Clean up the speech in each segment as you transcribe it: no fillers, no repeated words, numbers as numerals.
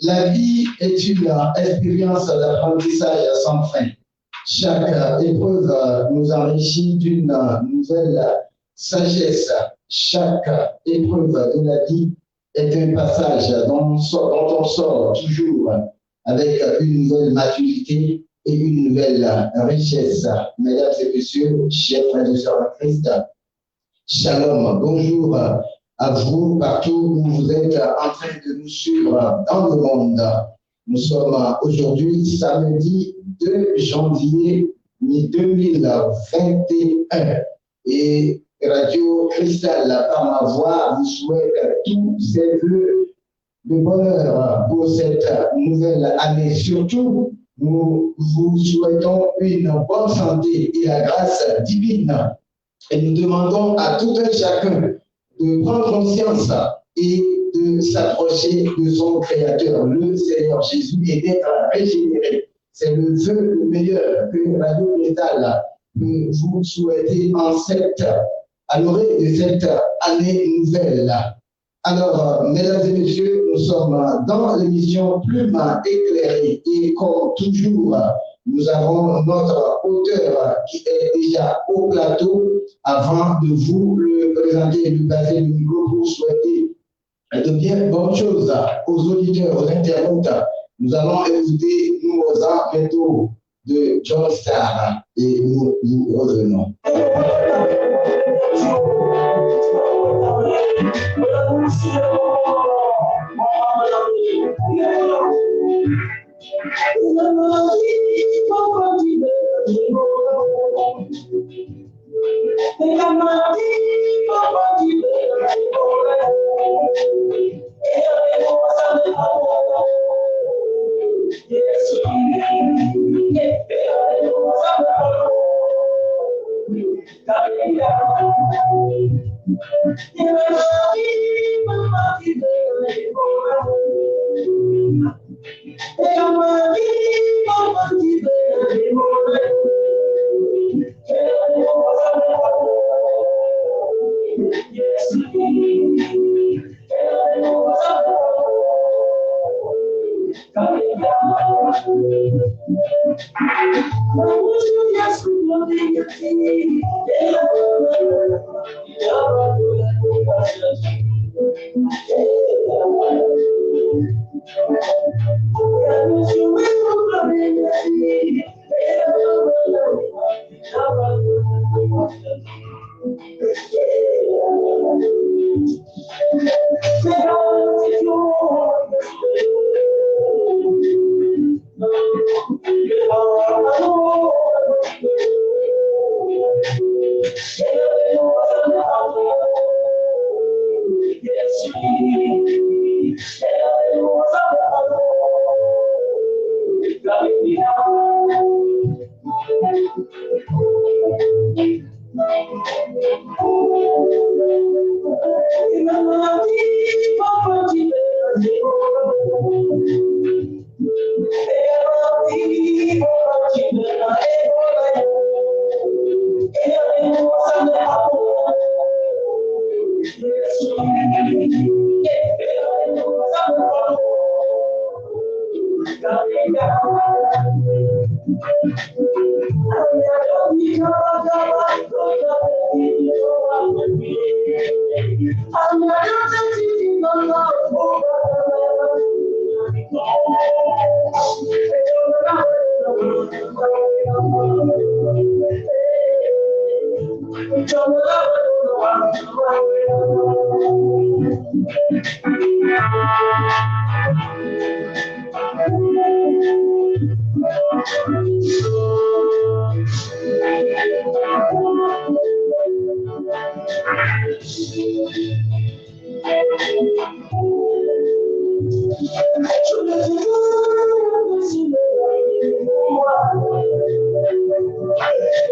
La vie est une expérience d'apprentissage sans fin. Chaque épreuve nous enrichit d'une nouvelle sagesse. Chaque épreuve de la vie est un passage dont on sort toujours avec une nouvelle maturité et une nouvelle richesse. Mesdames et messieurs, chers frères et sœurs en Christ, shalom, bonjour à vous partout où vous êtes en train de nous suivre dans le monde. Nous sommes aujourd'hui samedi 2 janvier 2021 et Radio Cristal, par ma voix, vous souhaite tous ces vœux de bonheur pour cette nouvelle année. Surtout, nous vous souhaitons une bonne santé et la grâce divine. Et nous demandons à tout un chacun de prendre conscience et de s'approcher de son Créateur, le Seigneur Jésus, et d'être régénéré. C'est le vœu le meilleur que Radio Cristal peut vous souhaiter à l'orée de cette année nouvelle. Alors, mesdames et messieurs, nous sommes dans l'émission Plume éclairée et comme toujours, nous avons notre auteur qui est déjà au plateau. Avant de vous le présenter et lui passer le micro pour souhaiter de bien bonnes choses aux auditeurs, aux internautes, nous allons écouter Nous bientôt de John Star et nous revenons.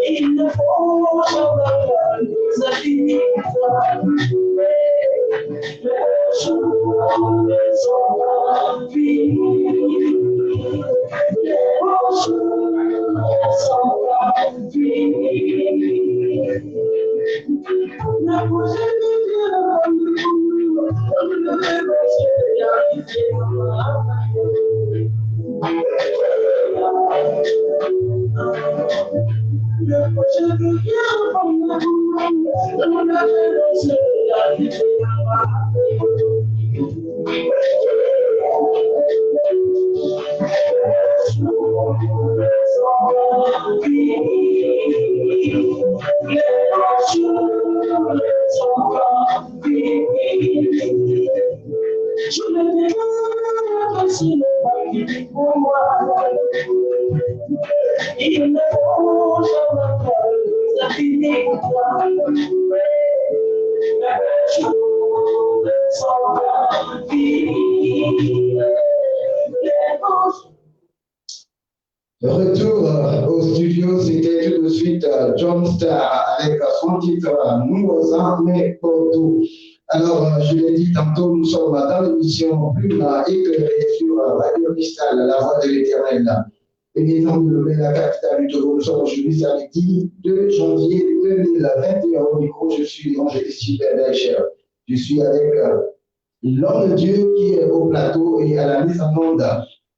Il ne faut jamais nous habiller. Les jours sont remplis. Les jours sont remplis. La prochaine le prochain il ne faut jamais finir. Retour au studio, c'était tout de suite John Star avec son titre Nous mais pour tout. Alors, je l'ai dit tantôt, nous sommes dans l'émission Plume éclairée sur Radio Cristal, la voix de l'éternel. Évidemment, la capitale du Togo, nous sommes aujourd'hui samedi 2 janvier 2021. Au micro, je suis l'évangéliste Super Belcher. Je suis avec l'homme de Dieu qui est au plateau et à la mise en onde.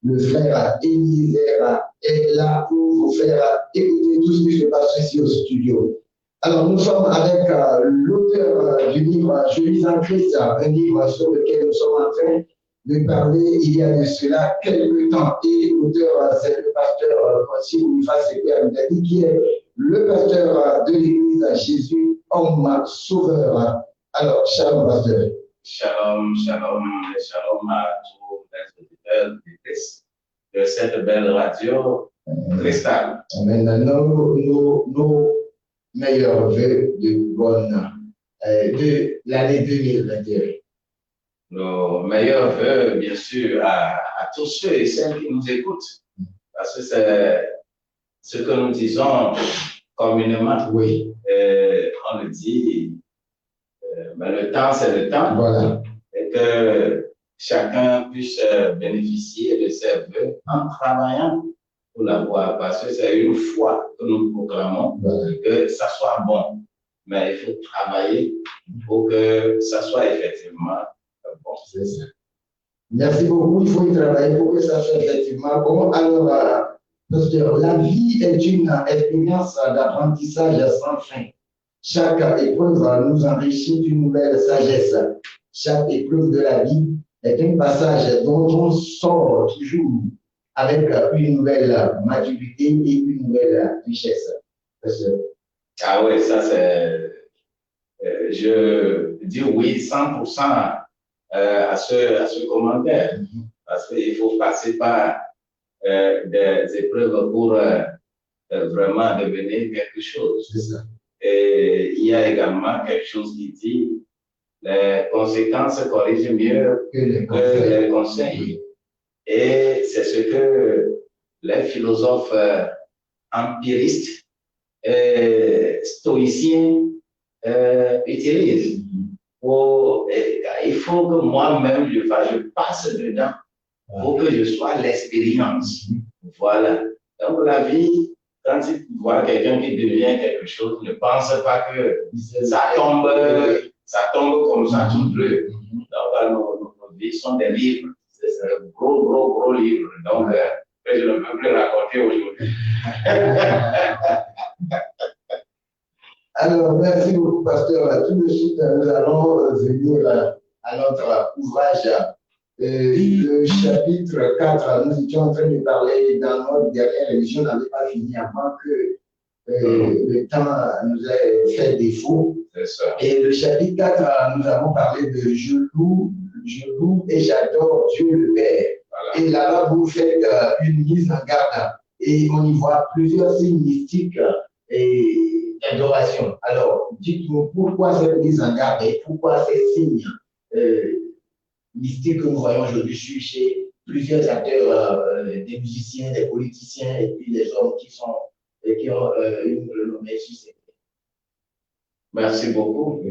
Le frère Eliezer est là pour vous faire écouter tout ce qui se passe ici au studio. Alors, nous sommes avec l'auteur du livre Je lis en Christ, un livre sur lequel nous sommes en train de parler il y a de cela quelques temps. Et l'auteur, c'est le pasteur Francis Boniface Sekwea, qui est le pasteur de l'église Jésus, homme sauveur. Alors, shalom, pasteur. Shalom, shalom, shalom à tous les auditeurs de cette belle radio Cristal. Amen. Nos meilleurs vœux de l'année 2021. Nos meilleurs vœux, bien sûr, à tous ceux et celles qui nous écoutent. Parce que c'est ce que nous disons communément. Oui. On le dit, mais le temps, c'est le temps. Voilà. Et que chacun puisse bénéficier de ses vœux en travaillant pour l'avoir. Parce que c'est une foi que nous proclamons, voilà, que ça soit bon. Mais il faut travailler pour que ça soit effectivement bon. C'est ça. Merci beaucoup. Il faut y travailler pour que ça soit effectivement bon. Alors, pasteur, la vie est une expérience d'apprentissage sans fin. Chaque épreuve nous enrichit d'une nouvelle sagesse. Chaque épreuve de la vie est un passage dont on sort toujours avec une nouvelle maturité et une nouvelle richesse. Ah oui, ça c'est... je dis oui 100% à ce commentaire. Parce qu'il faut passer par des épreuves pour vraiment devenir quelque chose. C'est ça. Et il y a également quelque chose qui dit les conséquences corrigent mieux que les conseils. Et c'est ce que les philosophes empiristes et stoïciens utilisent. Il faut que moi-même je passe dedans pour que je sois l'expérience. Voilà. Donc la vie, quand tu vois quelqu'un qui devient quelque chose, ne pense pas que ça tombe comme ça tout bleu. Donc nos vies sont des livres. C'est un gros livre. Donc je ne peux plus raconter aujourd'hui. Alors, merci beaucoup, pasteur. Tout de suite, nous allons venir à notre ouvrage. Le chapitre 4, nous étions en train de parler dans notre dernière émission, on n'avait pas fini avant que le temps nous ait fait défaut. Et le chapitre 4, nous avons parlé de je loue et j'adore Dieu le Père. Voilà. Et là-bas, vous faites une mise en garde et on y voit plusieurs signes mystiques et d'adoration. Alors, dites-nous pourquoi cette mise en garde et pourquoi ces signes mystiques que nous voyons aujourd'hui chez plusieurs acteurs, des musiciens, des politiciens et puis les hommes qui sont et qui ont une renommée JCP. Merci beaucoup.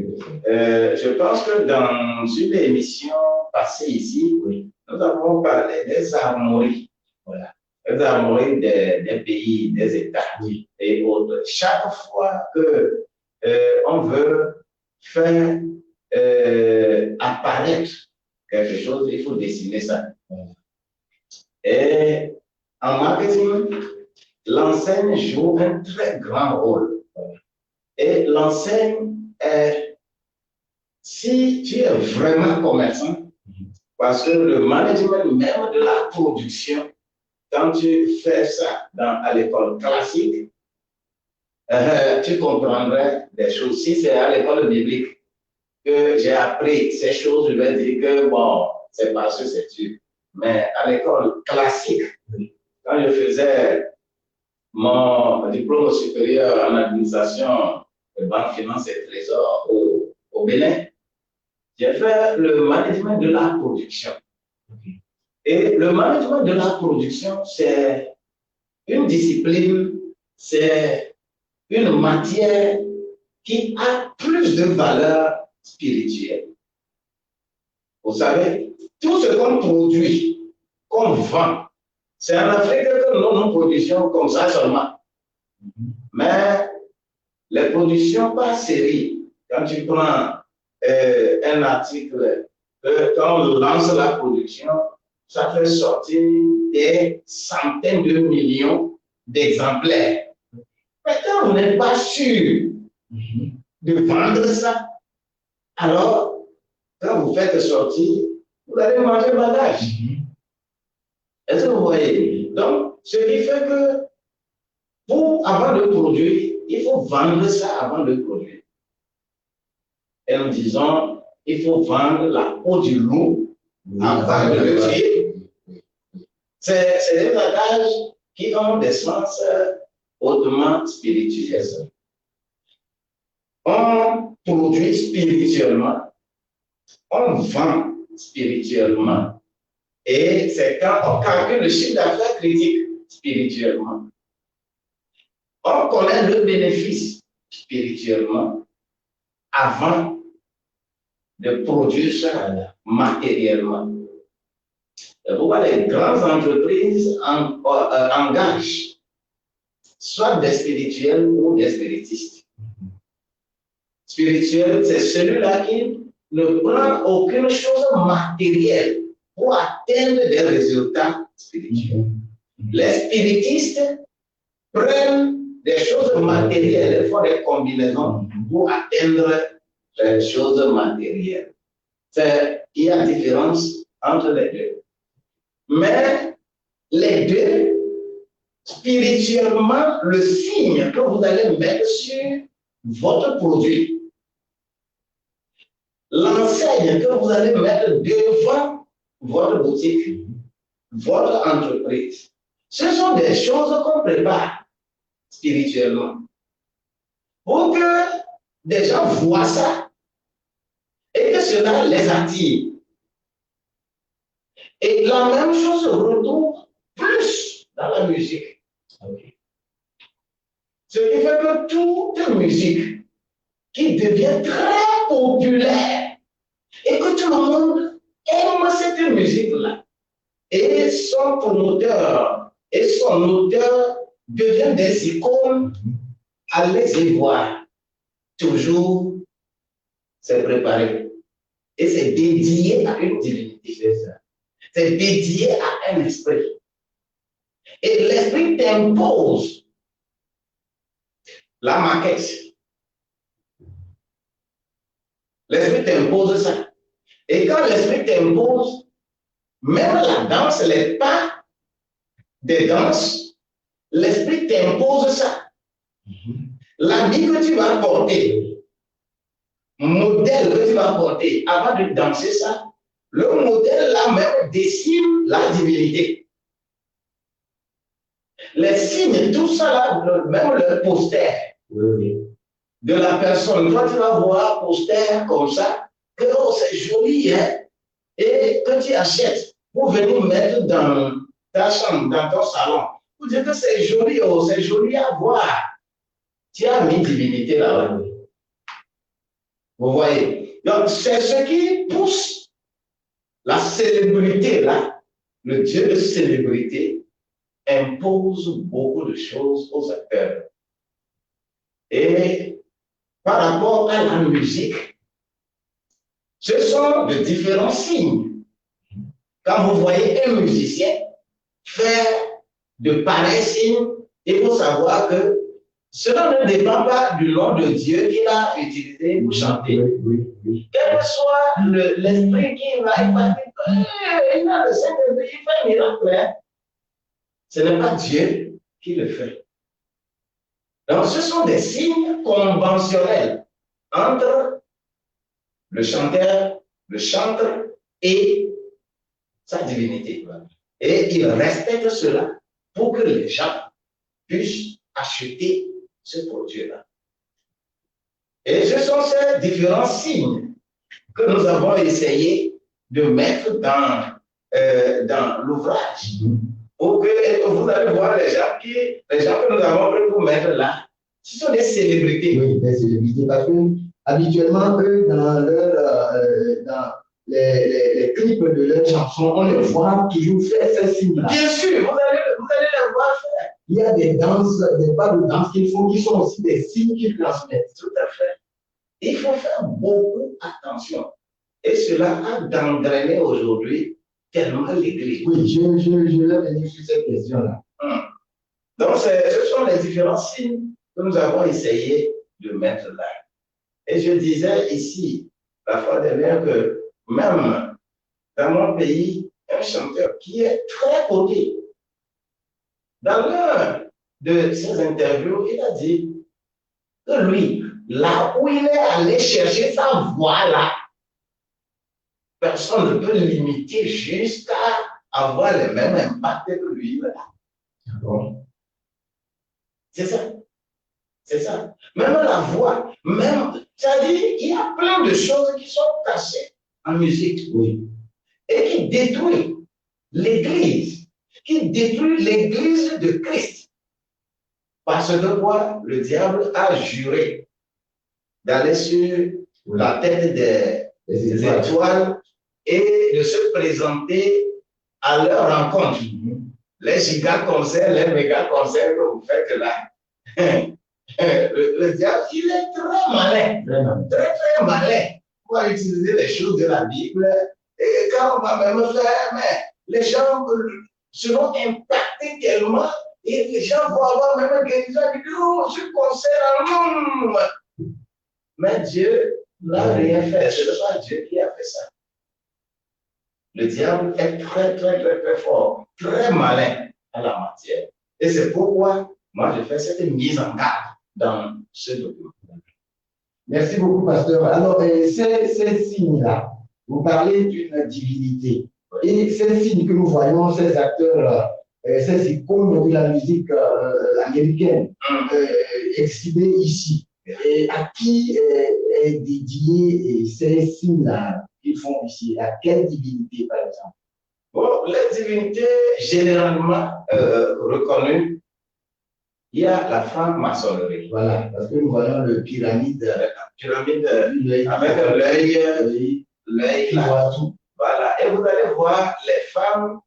Je pense que dans une émission passée ici, oui, nous avons parlé des armoiries. Voilà. Les armoiries des pays, des États, oui, et autres. Chaque fois que on veut faire apparaître quelque chose, il faut dessiner ça. Et en marketing, l'enseigne joue un très grand rôle. Et l'enseigne, si tu es vraiment commerçant, parce que le management même de la production, quand tu fais ça à l'école classique, tu comprendrais des choses. Si c'est à l'école biblique que j'ai appris ces choses, je vais dire que bon, c'est parce que c'est sûr. Mais à l'école classique, quand je faisais mon diplôme supérieur en administration de banque, finance et trésor au Bénin, j'ai fait le management de la production. Et le management de la production, c'est une discipline, c'est une matière qui a plus de valeur spirituelle. Vous savez, tout ce qu'on produit, qu'on vend, c'est en Afrique que nous produisons comme ça seulement. Mais les productions par série, quand tu prends un article, quand on lance la production, ça fait sortir des centaines de millions d'exemplaires. Mais quand vous n'êtes pas sûr de vendre ça, alors, quand vous faites sortir, vous allez manger bagage. Est-ce que vous voyez? Donc, ce qui fait que pour, avant de produire, il faut vendre ça avant de produire. Et nous disons, il faut vendre la peau du loup avant de le tuer. C'est des adages qui ont des sens hautement spirituels. On produit spirituellement, on vend spirituellement, et c'est quand on calcule le chiffre d'affaires critique spirituellement. On connaît le bénéfice spirituellement avant de produire ça matériellement. Pourquoi les grandes entreprises engagent soit des spirituels ou des spiritistes. Spirituel, c'est celui-là qui ne prend aucune chose matérielle pour atteindre des résultats spirituels. Les spiritistes prennent des choses matérielles et font des combinaisons pour atteindre des choses matérielles. Il y a différence entre les deux. Mais les deux, spirituellement, le signe que vous allez mettre sur votre produit, l'enseigne que vous allez mettre devant votre boutique, votre entreprise, ce sont des choses qu'on prépare spirituellement pour que des gens voient ça et que cela les attire. Et la même chose se retrouve plus dans la musique. Okay. Ce qui fait que toute musique qui devient très populaire et que tout le monde aime cette musique-là, et son promoteur et son auteur deviennent des icônes, allez-y voir. Toujours, c'est préparé. Et c'est dédié à une divinité. C'est dédié à un esprit. Et l'esprit t'impose la maquette. L'esprit t'impose ça. Et quand l'esprit t'impose, même la danse, les pas des danses, l'esprit t'impose ça. L'habit que tu vas porter, modèle que tu vas porter, avant de danser ça, le modèle là même dessine la divinité. Les signes, tout ça là, même le poster de la personne. Toi, tu vas voir un poster comme ça, que oh, c'est joli, hein? Et que tu achètes pour venir mettre dans ta chambre, dans ton salon. Vous dites que c'est joli, oh, c'est joli à voir. Tu as mis divinité là-bas. Vous voyez? Donc, c'est ce qui pousse la célébrité là. Le Dieu de célébrité impose beaucoup de choses aux acteurs. Et par rapport à la musique, ce sont de différents signes. Quand vous voyez un musicien faire de pareils signes, il faut savoir que cela ne dépend pas du nom de Dieu qu'il a utilisé pour chanter. Quel que soit l'esprit qui va, il a le Saint-Esprit, il fait un miracle. Hein? Ce n'est pas Dieu qui le fait. Donc, ce sont des signes conventionnels entre le chanteur, le chanteur et sa divinité. Et il respecte cela pour que les gens puissent acheter ce produit-là. Et ce sont ces différents signes que nous avons essayé de mettre dans l'ouvrage. Pour que vous allez voir les gens que nous avons pris pour mettre là, ce sont des célébrités. Oui, des célébrités, parce que habituellement, eux, dans les clips de leurs chansons, on les voit toujours faire ces signes-là. Bien sûr, vous allez les voir faire. Il y a des danses, des pas de danse qu'ils font, qui sont aussi des signes qu'ils transmettent. Tout à fait. Il faut faire beaucoup attention. Et cela a gangréné aujourd'hui tellement l'Église. Oui, je vais venir sur cette question-là. Donc, ce sont les différents signes que nous avons essayé de mettre là. Et je disais ici, la fois dernière, que même dans mon pays, un chanteur qui est très connu, dans l'un de ses interviews, il a dit que lui, là où il est allé chercher sa voix là, personne ne peut l'imiter jusqu'à avoir le même impact que lui là. Bon. C'est ça. C'est ça. Même la voix, c'est-à-dire, il y a plein de choses qui sont cachées en musique. Oui. Et qui détruit l'Église, qui détruit l'Église de Christ. Parce que quoi? Le diable a juré d'aller sur la tête des étoiles et de se présenter à leur rencontre. Les giga-concerts, les méga-concerts que vous faites là. Le diable, il est très malin, très malin. On va utiliser les choses de la Bible. Et quand on va même faire, mais les gens seront impactés tellement et les gens vont avoir même un guérison et dire, oh, ce concert, mais Dieu n'a rien fait. Ce n'est pas Dieu qui a fait ça. Le diable est très fort, très malin à la matière. Et c'est pourquoi moi je fais cette mise en garde dans ce document. Merci beaucoup, pasteur. Alors, ces signes-là, vous parlez d'une divinité. Et ces signes que nous voyons, ces acteurs, ces icônes de la musique américaine, exhibés ici, et à qui est dédié ces signes-là qu'ils font ici? À quelle divinité, par exemple? Bon, les divinités généralement reconnues, il y a la franc-maçonnerie. Voilà, parce que nous voyons le pyramide avec l'œil là. Voilà, et vous allez voir les femmes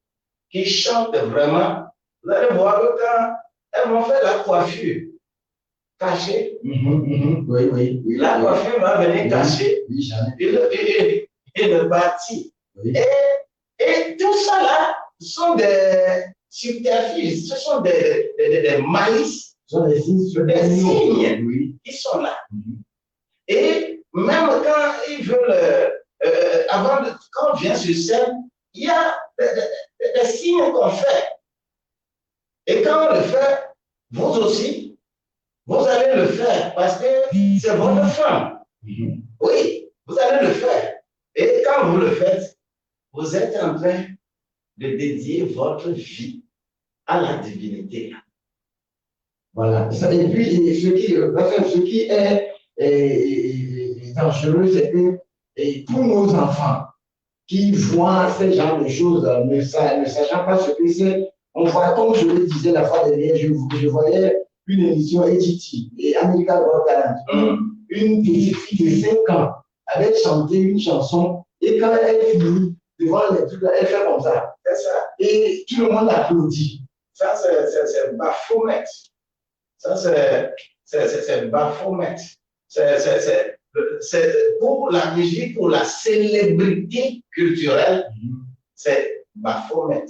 qui chantent vraiment. Vous allez voir que quand elles vont faire la coiffure cachée, oui. La coiffure va venir cacher le bâti. Oui. Et tout ça là sont des subterfuges, ce sont des malices, ce sont des signes qui sont là. Et même quand ils veulent, quand on vient sur scène, il y a des signes qu'on fait. Et quand on le fait, vous aussi, vous allez le faire parce que c'est votre femme. Oui, vous allez le faire. Et quand vous le faites, vous êtes en train de dédier votre vie à la divinité. Voilà. Et puis, ce qui est dangereux, c'est que pour nos enfants qui voient ce genre de choses, ne sachant pas ce que c'est, on voit, comme je le disais la fois dernière, je voyais une émission ETT et American Got Talent. Une petite fille de 5 ans avait chanté une chanson et quand elle finit devant les trucs, elle fait comme ça. C'est ça. Et tout le monde applaudit. Ça, c'est Baphomet. Ça, c'est Baphomet. C'est pour la musique, pour la célébrité culturelle, c'est Baphomet.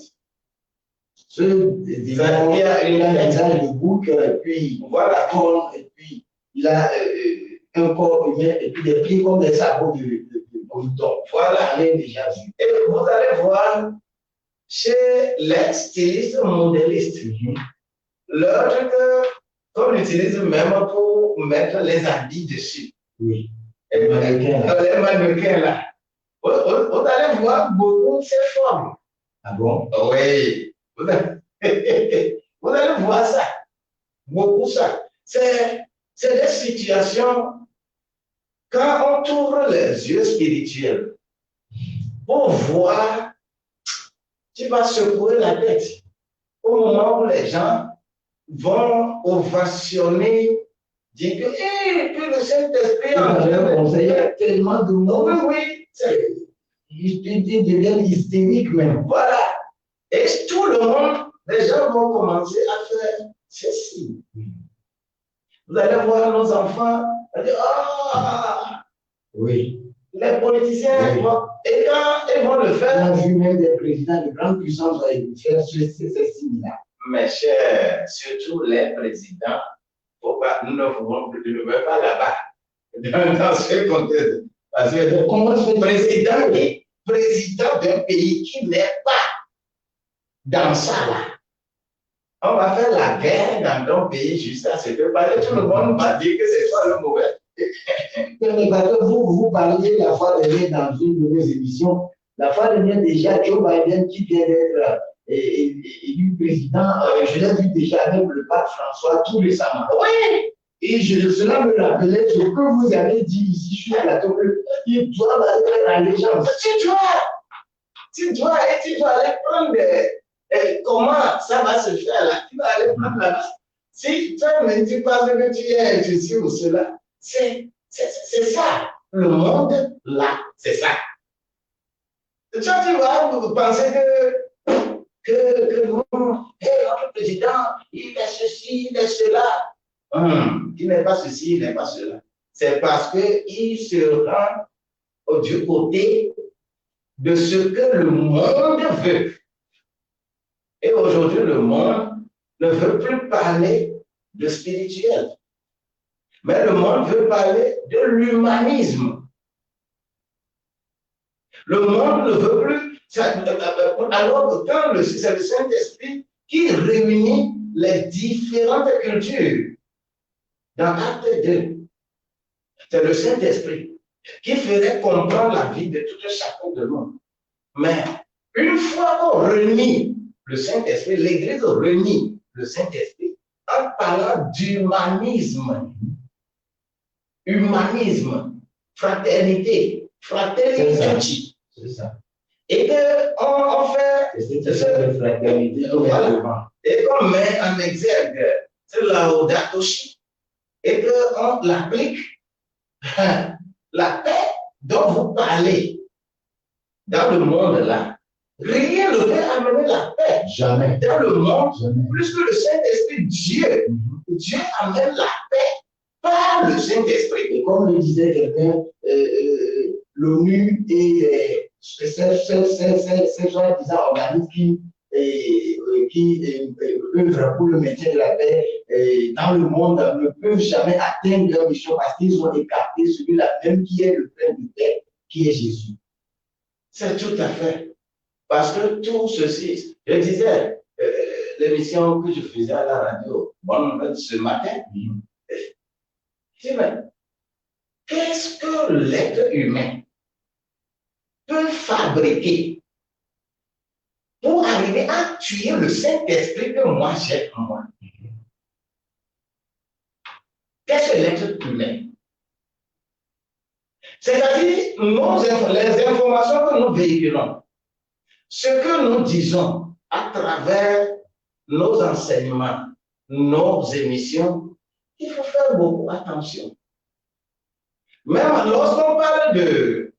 Il a un visage de bouc, et puis voilà, et puis il a un corps humain, et puis des pieds comme des sabots de mouton. Voilà, on l'a déjà vu. Et vous allez voir chez les stylistes modélistes, leur truc, comme ils utilisent même pour mettre les habits dessus. Oui. Les mannequins là. Vous allez voir beaucoup de ces formes. Ah bon? Oui. Vous allez voir ça. Beaucoup ça. C'est des situations, quand on ouvre les yeux spirituels, pour voir, tu vas secouer la tête. Au moment où les gens vont ovationner, dire que le Saint-Esprit il y a tellement de monde. Oui. Ils deviennent hystériques même. Voilà. Et tout le monde, les gens vont commencer à faire ceci. Vous allez voir nos enfants, dire, ah, oui. Les politiciens, oui. Et quand ils vont le faire. On a vu même des présidents de grande puissance faire ces signes-là. Mes chers, surtout les présidents, nous ne voulons pas là-bas. Dans ce contexte. Parce que président d'un pays qui n'est pas dans ça là. On va faire la guerre dans ton pays juste à ce que tout le monde va dire que c'est toi le mauvais. Mais vous parliez la fois dernière dans une de nos émissions, la fois dernière déjà, Joe Biden qui vient d'être élu président, je l'ai vu déjà avec le pape François tout récemment. Oui! Et cela me rappelait ce que vous avez dit ici sur la plateau, qu'il doit aller dans les gens. Tu dois aller prendre comment ça va se faire là. Tu vas aller prendre là-bas. Si toi ne dis pas ce que tu es, ceci ou cela, c'est ça. Le monde là, c'est ça. Toi, tu vas penser que non, notre président, il est ceci, il est cela. Il n'est pas ceci, il n'est pas cela. C'est parce qu'il se rend du côté de ce que le monde veut. Et aujourd'hui, le monde ne veut plus parler de spirituel. Mais le monde veut parler de l'humanisme. Le monde ne veut plus. Alors que quand c'est le Saint-Esprit qui réunit les différentes cultures. Dans Acte 2, c'est le Saint-Esprit qui ferait comprendre la vie de tout un chacun de nous. Mais une fois qu'on renie le Saint-Esprit, l'Église renie le Saint-Esprit en parlant d'humanisme. Humanisme, fraternité, fraternité. C'est ça. Et qu'on fait. C'est ça, la fraternité. Voilà. Et qu'on met en exergue Laudato Si. Et qu'on l'applique. La paix dont vous parlez dans le monde là, rien ne peut amener la paix. Jamais. Dans le monde, jamais. Plus que le Saint-Esprit, Dieu, Dieu amène la paix par le Saint-Esprit. Et comme le disait quelqu'un, l'ONU et ces gens disant organismes qui œuvrent pour le maintien de la paix dans le monde ne peuvent jamais atteindre leur mission parce qu'ils ont écarté celui-là même qui est le plein de paix, qui est Jésus. C'est tout à fait. Parce que tout ceci, je disais, l'émission que je faisais à la radio, ce matin, je dis, mais qu'est-ce que l'être humain peut fabriquer pour arriver à tuer le Saint-Esprit que moi j'ai en moi? Qu'est-ce que l'être humain? C'est-à-dire, les informations que nous véhiculons, ce que nous disons à travers nos enseignements, nos émissions, il faut faire beaucoup attention. Même lorsqu'on parle de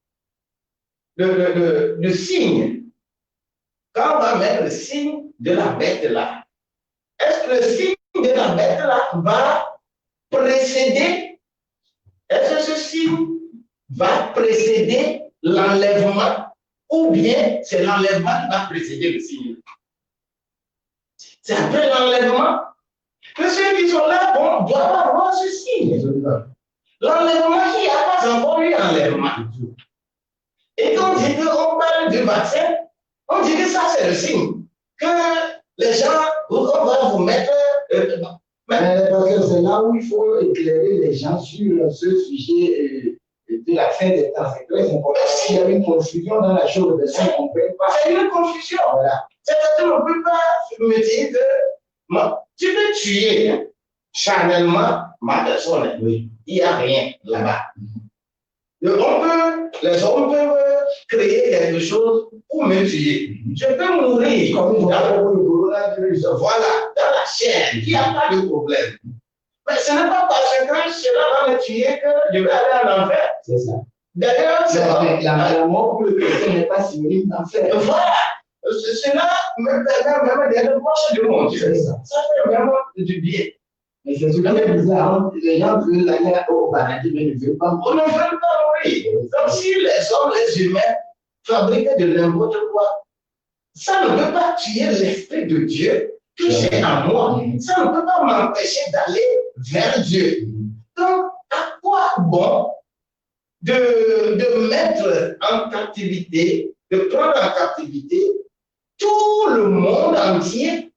signes, quand on va mettre le signe de la bête là, est-ce que le signe de la bête là va précéder, est-ce que ce signe va précéder l'enlèvement ou bien c'est l'enlèvement qui va précéder le signe? C'est après l'enlèvement que ceux qui sont là doivent avoir ce signe. L'enlèvement qui n'a pas encore eu enlèvement. Et quand on dit qu'on parle du vaccin, on dit que ça c'est le signe. Que les gens, on va vous mettre. Parce que c'est là où il faut éclairer les gens sur ce sujet de la fin des temps. C'est très important. S'il y a une confusion dans la chose, les gens ne comprennent pas. C'est une confusion. Voilà. C'est-à-dire qu'on ne peut pas me dire que tu peux tuer charnellement ma personne. Oui. Il n'y a rien là-bas. Les hommes peuvent créer quelque chose pour me tuer. Je peux mourir voilà, dans la chair. Il n'y a pas de problème. Mais ce n'est pas parce que cela va me tuer que je vais aller en enfer. C'est ça. D'ailleurs, la mort pour le chrétien n'est pas synonyme d'enfer. Voilà. Cela me permet même d'être proche de mon Dieu. Ça fait vraiment du bien. Mais c'est ce qui est bizarre. Les gens veulent aller au paradis, mais ne veulent pas. On ne veut pas mourir. Donc, si les hommes, les humains, fabriquaient de n'importe quoi, ça ne peut pas tuer l'Esprit de Dieu que j'ai en moi. Ça ne peut pas m'empêcher d'aller vers Dieu. Donc, à quoi bon de mettre en captivité, de prendre en captivité tout le monde entier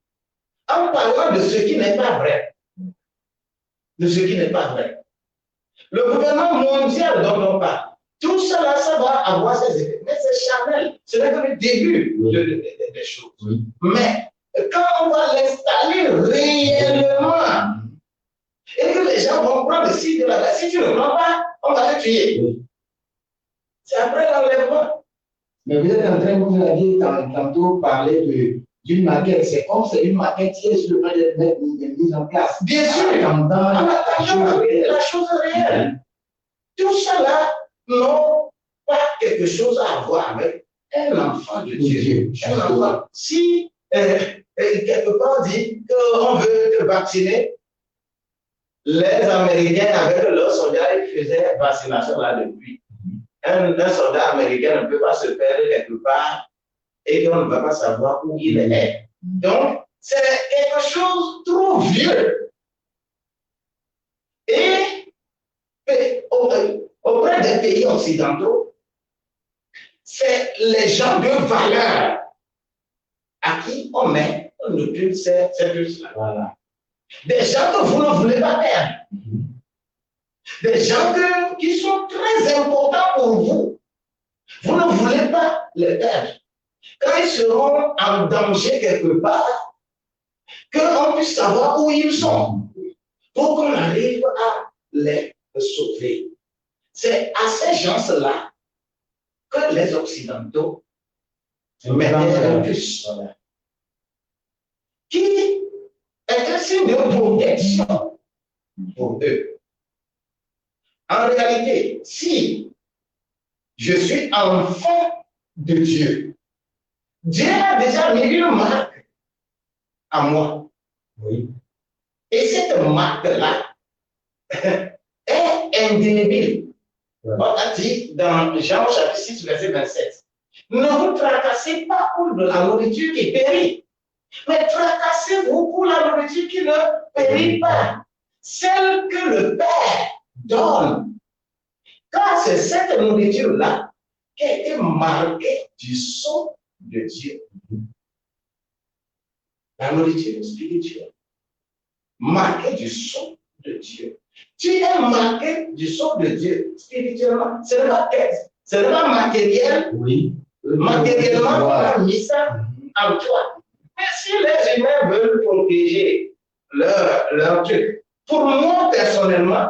en parlant de ce qui n'est pas vrai? De ce qui n'est pas vrai. Le gouvernement mondial dont on parle, tout cela, ça va avoir ses effets. Mais c'est charnel. Ce n'est que le début des choses. Oui. Mais quand on va l'installer réellement, et que les gens vont prendre le signe de la grâce, si tu ne le prends pas, on va te tuer. Oui. C'est après l'enlèvement. Mais vous êtes en train, vous aviez tantôt parlé d'une maquette. C'est comme c'est une maquette qui est sur le point d'être mise en place. Bien sûr. La chose réelle. Tout cela n'ont pas quelque chose à voir avec un enfant de Dieu. Un enfant. Si quelque part dit qu'on veut te vacciner, les Américains avec leurs soldats, ils faisaient vaccination là depuis. Un soldat américain ne peut pas se perdre quelque part et qu'on ne va pas savoir où il est. Donc, c'est quelque chose de trop vieux. Et auprès des pays occidentaux, c'est les gens de valeur à qui on met une ces puces-là. Voilà. Des gens que vous ne voulez pas perdre. Des gens qui sont très importants pour vous. Vous ne voulez pas les perdre. Quand ils seront en danger quelque part, qu'on puisse savoir où ils sont, pour qu'on arrive à les sauver. C'est à ces gens-là que les Occidentaux mettent un puce. Qui est un signe de protection pour eux. En réalité, si je suis enfant de Dieu, Dieu a déjà mis une marque à moi. Oui. Et cette marque-là est indélébile. Ouais. On a dit dans Jean chapitre 6, verset 27, ne vous tracassez pas pour de la nourriture qui périt, mais tracassez-vous pour la nourriture qui ne périt pas, celle que le Père donne. Car c'est cette nourriture-là qui a été marquée du sceau de Dieu. La nourriture spirituelle, marquée du sceau de Dieu. Tu es marqué du sceau de Dieu spirituellement. Ce n'est pas matériel. Oui. Matériellement, on a mis ça en toi. Mais si les humains veulent protéger leur truc, pour moi personnellement,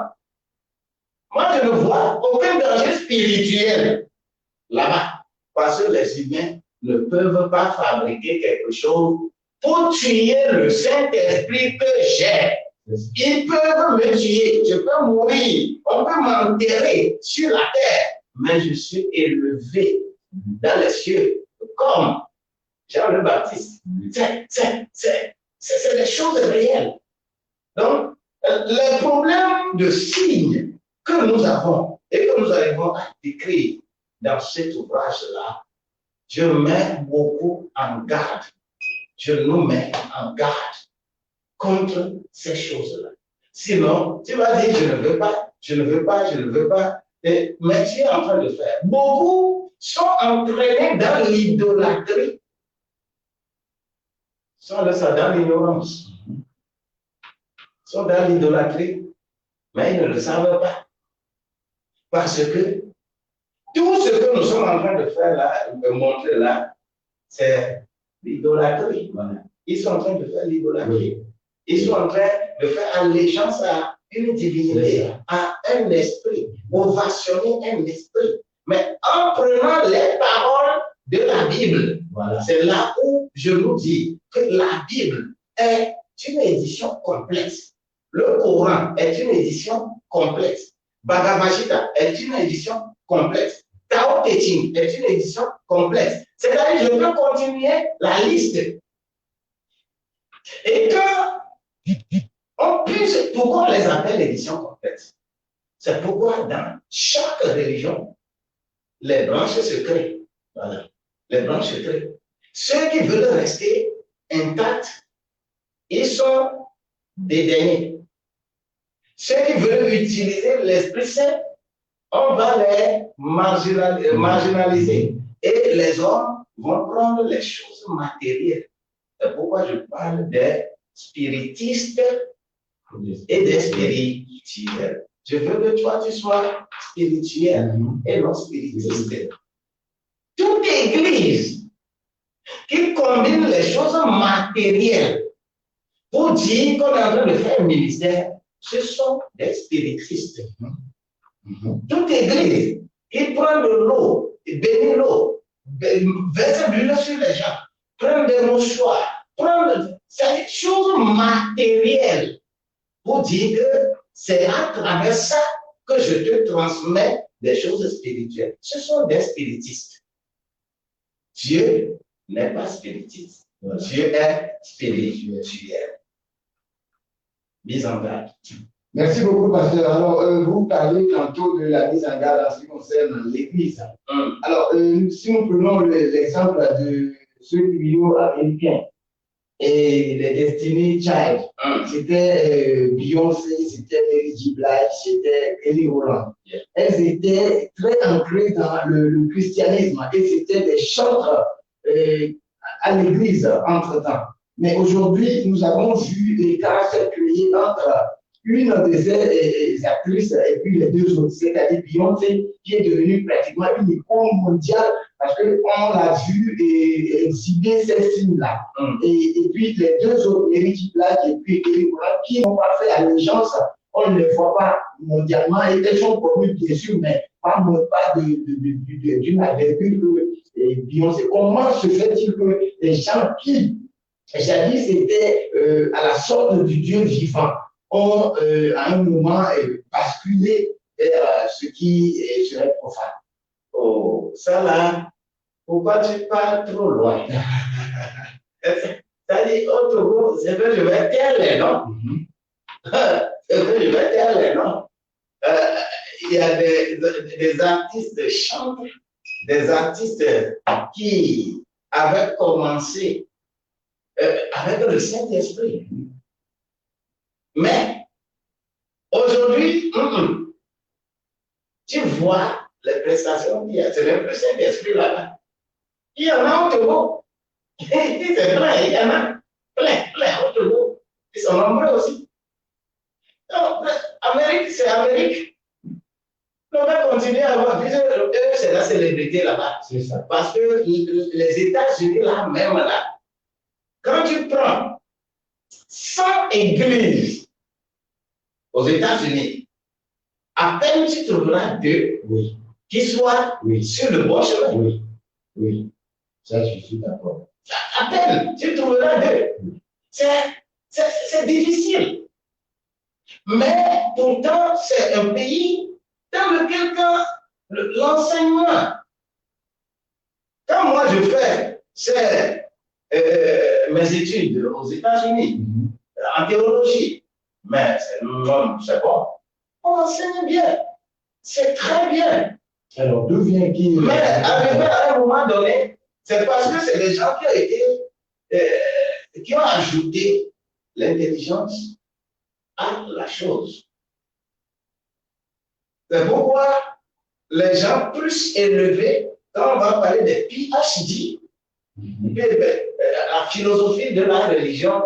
moi je ne vois aucun danger spirituel là-bas. Parce que les humains ne peuvent pas fabriquer quelque chose pour tuer le Saint-Esprit que j'ai. Ils peuvent me tuer, je peux mourir, on peut m'enterrer sur la terre, mais je suis élevé dans les cieux comme Jean le Baptiste. C'est des choses réelles. Donc, les problèmes de signes que nous avons et que nous arrivons à décrire dans cet ouvrage-là, je mets beaucoup en garde. Je nous mets en garde contre ces choses-là. Sinon, tu vas dire, je ne veux pas, je ne veux pas, je ne veux pas. Mais tu es en train de faire. Beaucoup sont entraînés dans l'idolâtrie. Sont dans l'ignorance. Sont dans l'idolâtrie, mais ils ne le savent pas. Parce que tout ce que nous sommes en train de faire là, de montrer là, c'est l'idolâtrie. Voilà. Ils sont en train de faire l'idolâtrie. Oui. Ils sont en train de faire allégeance à une divinité, à un esprit, ovationner un esprit. Mais en prenant les paroles de la Bible, voilà. C'est là où je nous dis que la Bible est une édition complexe. Le Coran est une édition complexe. Bhagavad Gita est une édition complexe. Tao Te Ching est une édition complexe. C'est-à-dire, je peux continuer la liste. Et que on puisse, pourquoi on les appelle éditions complexes? C'est pourquoi dans chaque religion, les branches se créent. Voilà. Les branches se créent. Ceux qui veulent rester intacts, ils sont dédaignés. Ceux qui veulent utiliser l'Esprit Saint, on va les marginaliser. Et les hommes vont prendre les choses matérielles. C'est pourquoi je parle des spiritistes et des spirituels. Je veux que toi, tu sois spirituel et non spiritiste. Toute église qui combine les choses matérielles pour dire qu'on est en train de faire un ministère, ce sont des spiritistes. Toute église qui prend de l'eau, bénit l'eau, verse de l'huile sur les gens, prend des mouchoirs, c'est des choses matérielles pour dire que c'est à travers ça que je te transmets des choses spirituelles. Ce sont des spiritistes. Dieu n'est pas spiritiste. Dieu est spirituel. Mise en garde. Merci beaucoup, pasteur. Alors, vous parlez tantôt de la mise en garde en ce qui concerne l'Église. Alors, si nous prenons l'exemple de ce trio américain et les Destiny Child, c'était Beyoncé, c'était Mary J. Blige, c'était Ellie Rowland. Elles étaient très ancrées dans le christianisme et c'était des chantres à l'Église entre-temps. Mais aujourd'hui, nous avons vu l'écart se créer entre une de ces actrices et puis les deux autres, c'est-à-dire Beyoncé, qui est devenue pratiquement une icône mondiale parce qu'on l'a vu exhiber ces signes-là. Et puis les deux autres, Mary J. Blige et puis Ellie Rowland, qui n'ont pas fait allégeance, on ne les voit pas mondialement. Et elles sont connues, bien sûr, mais pas d'une envergure que Beyoncé. Comment se fait-il que les gens qui, jadis, étaient à la sorte du Dieu vivant, ont à un moment basculé vers ce qui serait profane? Oh, ça là, pourquoi tu parles trop loin? C'est-à-dire, autre mot, c'est que je vais taire les noms. C'est que je vais taire les noms. Il y a des artistes chantent, des artistes qui avaient commencé avec le Saint-Esprit. Mais aujourd'hui, tu vois les prestations qu'il y a, c'est même le Saint-Esprit là-bas. Il y en a autour de vous. C'est plein, il y en a plein autour de vous. Ils sont nombreux aussi. Donc, Amérique, c'est Amérique. On va continuer à avoir, c'est la célébrité là-bas. C'est ça. Parce que les États-Unis là-même là, quand tu prends 100 églises aux États-Unis, à peine tu trouveras deux qui soient sur le bon chemin. Oui, ça je suis d'accord. À peine, tu trouveras deux. C'est difficile. Mais pourtant, c'est un pays dans lequel l'enseignement, quand moi je fais mes études aux États-Unis, en théologie, mais c'est bon, on enseigne bien, c'est très bien. Alors, d'où vient-il? Mais arrivé à un moment donné, c'est parce que c'est des gens qui ont ajouté l'intelligence à la chose. C'est pourquoi les gens plus élevés, quand on va parler des PhD, la philosophie de la religion,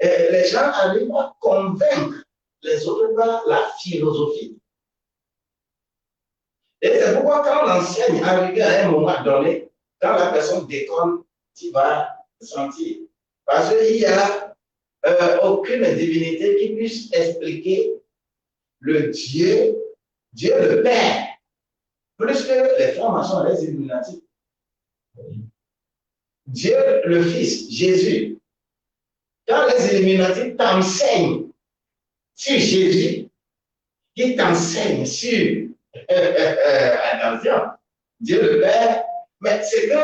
les gens arrivent à convaincre les autres par la philosophie. Et c'est pourquoi quand on enseigne, arrivé à un moment donné, quand la personne déconne, tu vas sentir. Parce qu'il n'y a aucune divinité qui puisse expliquer le Dieu le Père, plus que les francs-maçons, les Illuminati. Dieu le Fils, Jésus. Quand les Illuminati t'enseignent sur Jésus, qui t'enseignent sur attention, Dieu le Père, mais c'est que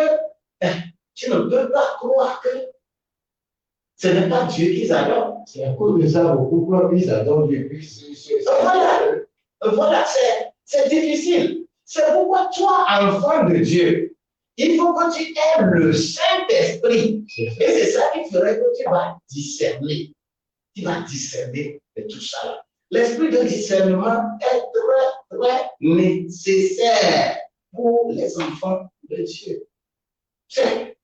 tu ne peux pas croire que ce n'est pas Dieu qu'ils adorent. C'est à cause de ça, pourquoi ils adorent Dieu. Voilà, c'est difficile. C'est pourquoi toi, enfant de Dieu, il faut que tu aimes le Saint-Esprit. Et c'est ça qui ferait que tu vas discerner. Tu vas discerner de tout ça. L'esprit de discernement est très, très nécessaire pour les enfants de Dieu. C'est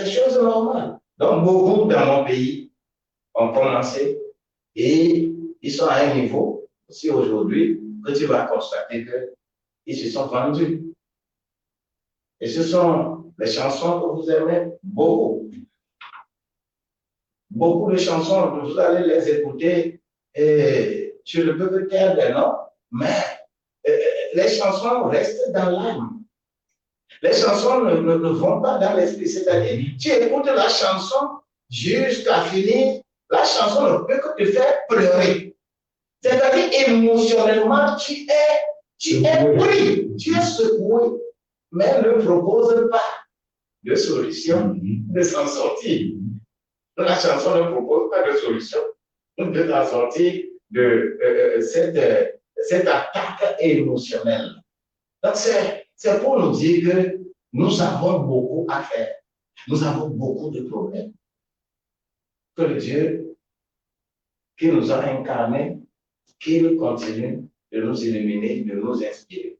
chose normale. Donc, beaucoup dans mon pays ont commencé et ils sont à un niveau, aussi aujourd'hui, que tu vas constater qu'ils se sont vendus. Et ce sont les chansons que vous aimez beaucoup. Beaucoup de chansons, vous allez les écouter et tu ne peux que taire des noms, mais les chansons restent dans l'âme. Les chansons ne vont pas dans l'esprit. C'est-à-dire, tu écoutes la chanson jusqu'à finir, la chanson ne peut que te faire pleurer. C'est-à-dire, émotionnellement, tu es pris, tu es secoué, mais ne propose pas de solution de s'en sortir. La chanson ne propose pas de solution de s'en sortir de cette attaque émotionnelle. Donc, c'est pour nous dire que nous avons beaucoup à faire. Nous avons beaucoup de problèmes. Que le Dieu qui nous a incarnés, qu'il continue de nous illuminer, de nous inspirer.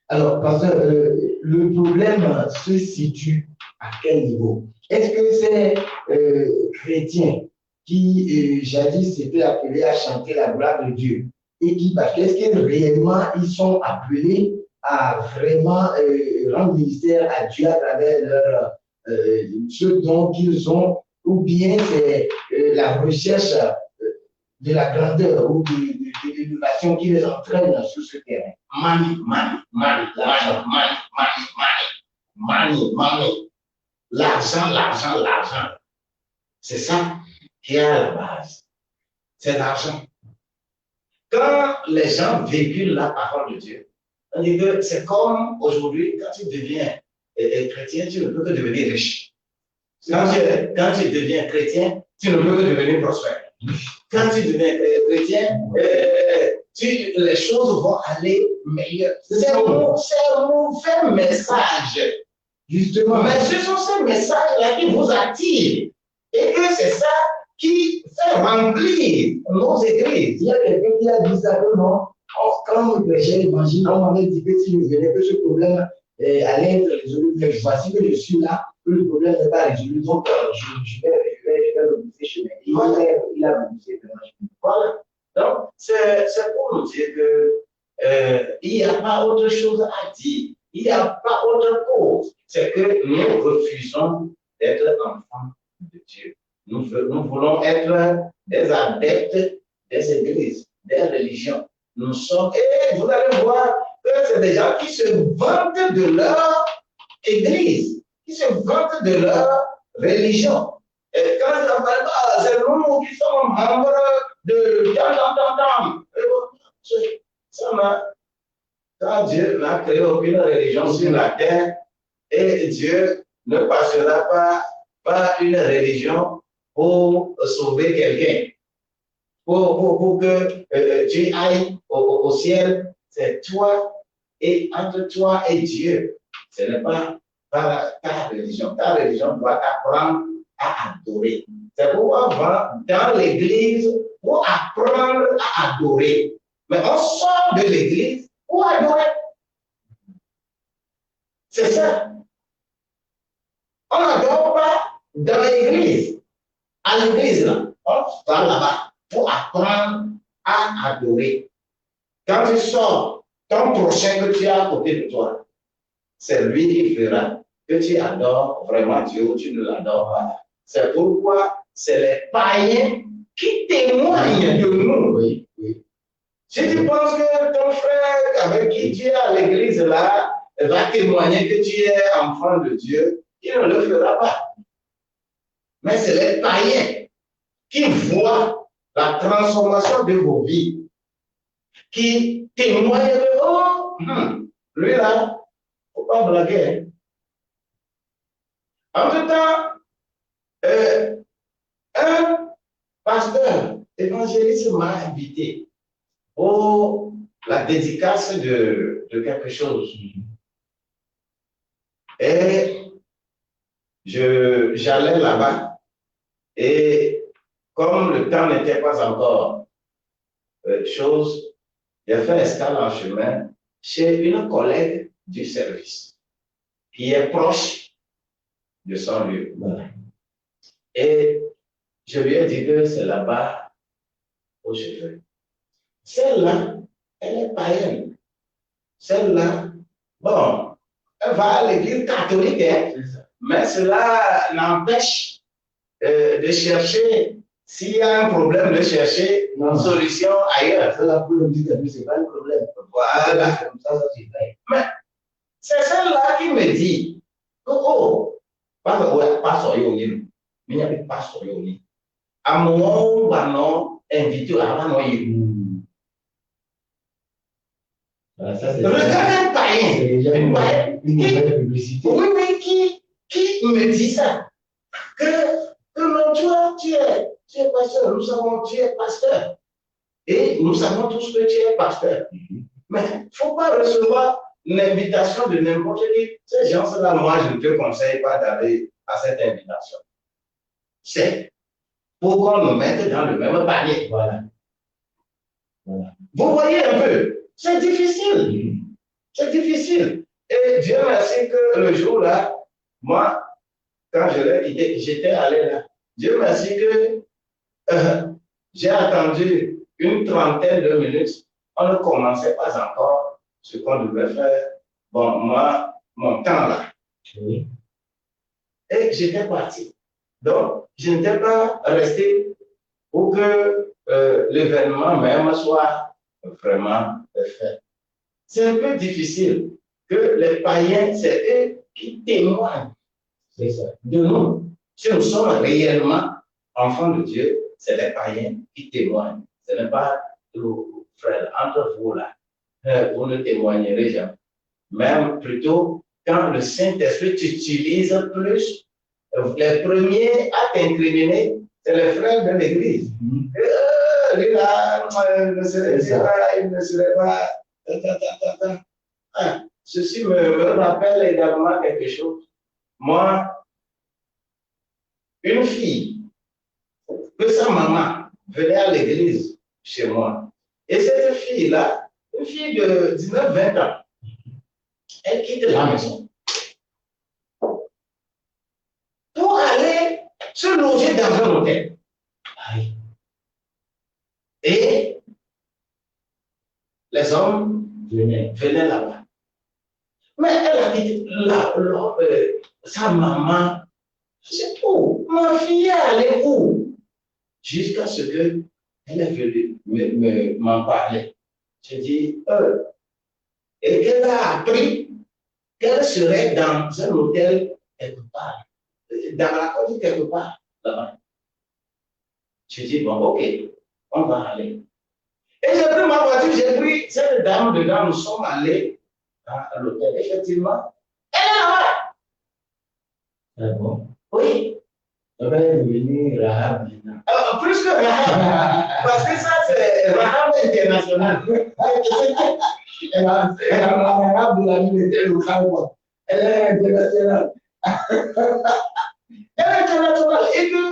Alors, pasteur, le problème se situe à quel niveau? Est-ce que ces chrétiens qui jadis s'étaient appelés à chanter la gloire de Dieu et qui, est-ce que réellement ils sont appelés à vraiment rendre ministère à Dieu à travers ce dont qu'ils ont, ou bien c'est la recherche de la grandeur ou de l'innovation qui les entraîne sur ce terrain? Money. L'argent. C'est ça qui est à la base. C'est l'argent. Quand les gens véhiculent la parole de Dieu, on dit que c'est comme aujourd'hui, quand tu deviens chrétien, tu ne peux que devenir riche. Quand tu deviens chrétien, tu ne peux que devenir prospère. Quand tu deviens chrétien, les choses vont aller meilleures. C'est un mauvais message. Justement. Mais ce sont ces messages-là qui vous attirent. Et que c'est ça qui fait remplir nos églises. Il y a quelqu'un qui a dit ça que non. Quand on prêchait l'évangile, on m'avait dit que si je venais, que ce problème allait être résolu. Mais voici que je suis là, que le problème n'est pas résolu. Donc, je vais le bousser chemin. Il a bousé le chemin. Voilà. Donc, c'est pour nous dire qu'il n'y a pas autre chose à dire. Il n'y a pas autre cause. C'est que nous refusons d'être enfants de Dieu. Nous voulons être des adeptes des églises, des religions. Nous sommes, et vous allez voir que c'est des gens qui se vantent de leur église, qui se vantent de leur religion. Et quand ça parle, c'est nous qui sommes membres de tant. Quand Dieu n'a créé aucune religion sur la terre, et Dieu ne passera pas par une religion pour sauver quelqu'un. Pour que tu ailles au ciel, c'est toi et entre toi et Dieu. Ce n'est pas par ta religion. Ta religion doit t'apprendre à adorer. C'est pourquoi dans l'église, pour apprendre à adorer. Mais on sort de l'église pour adorer. C'est ça. On n'adore pas dans l'église. À l'église, là, on va là-bas pour apprendre à adorer. Quand tu sors, ton prochain que tu as à côté de toi, c'est lui qui fera que tu adores vraiment Dieu ou tu ne l'adores pas. C'est pourquoi c'est les païens qui témoignent de nous. Oui, oui. Si tu penses que ton frère avec qui tu es à l'église là va témoigner que tu es enfant de Dieu, il ne le fera pas. Mais c'est les païens qui voient la transformation de vos vies, qui témoignent de oh, lui là, il ne faut pas blaguer. En tout temps, un pasteur évangéliste m'a invité pour la dédicace de quelque chose. Et j'allais là-bas et comme le temps n'était pas encore chose, j'ai fait escale en chemin chez une collègue du service qui est proche de son lieu. Voilà. Et je lui ai dit que c'est là-bas où je vais. Celle-là, elle est païenne. Celle-là, bon, elle va à l'église catholique, hein, mais cela n'empêche de chercher, s'il y a un problème, de chercher une solution ailleurs. Cela pour le dire, c'est pas un problème. Voilà. Comme ça c'est vrai. Mais c'est celle-là qui me dit, oh, pas soyez mais il n'y a pas soyez. À mon moment, bah non, invité à la noyer. Regardez un païen. C'est déjà une nouvelle publicité. Oui, mais qui me dit ça? Que non, toi, tu es pasteur. Nous savons que tu es pasteur. Et nous savons tous que tu es pasteur. Mais il ne faut pas recevoir une invitation de n'importe qui. Ces gens-là, moi, je ne te conseille pas d'aller à cette invitation. C'est pour qu'on nous mette dans le même panier. Voilà. Voilà. Vous voyez un peu, c'est difficile. C'est difficile. Et Dieu merci que le jour-là, moi, quand je l'ai quitté, j'étais allé là. Dieu merci que j'ai attendu une trentaine de minutes. On ne commençait pas encore ce qu'on devait faire. Bon, moi, mon temps là. Oui. Et j'étais parti. Donc, je n'étais pas resté pour que l'événement même soit vraiment fait. C'est un peu difficile que les païens, c'est eux qui témoignent de nous. Si nous sommes réellement enfants de Dieu, c'est les païens qui témoignent. Ce n'est pas nos frères. Entre vous là, vous ne témoignerez jamais. Même plutôt, quand le Saint-Esprit t'utilise plus, les premiers à t'incriminer, c'est les frères de l'Église. Lui là, il ne serait pas. Ceci me rappelle également quelque chose. Moi, une fille, que sa maman venait à l'église chez moi. Et cette fille-là, une fille de 19-20 ans, elle quitte la maison pour aller se loger dans un hôtel. Et les hommes venaient là-bas. Mais elle a dit, sa maman, c'est tout. Ma fille est allée où? Jusqu'à ce qu'elle est venue m'en parler. Je dis, et qu'elle a appris qu'elle serait dans un hôtel quelque part. dans la côte quelque part là-bas. Je dis, bon, ok, on va aller. Et j'ai pris ma voiture, j'ai pris cette dame dedans, nous sommes allés à l'hôtel. Effectivement, elle est là-bas. Ah bon? Oui. Elle va devenir Rahab maintenant. Plus que Rahab. Parce que ça, c'est Rahab international. Elle a Rahab de la liberté locale, quoi. Elle est internationale. Elle est internationale. Et que,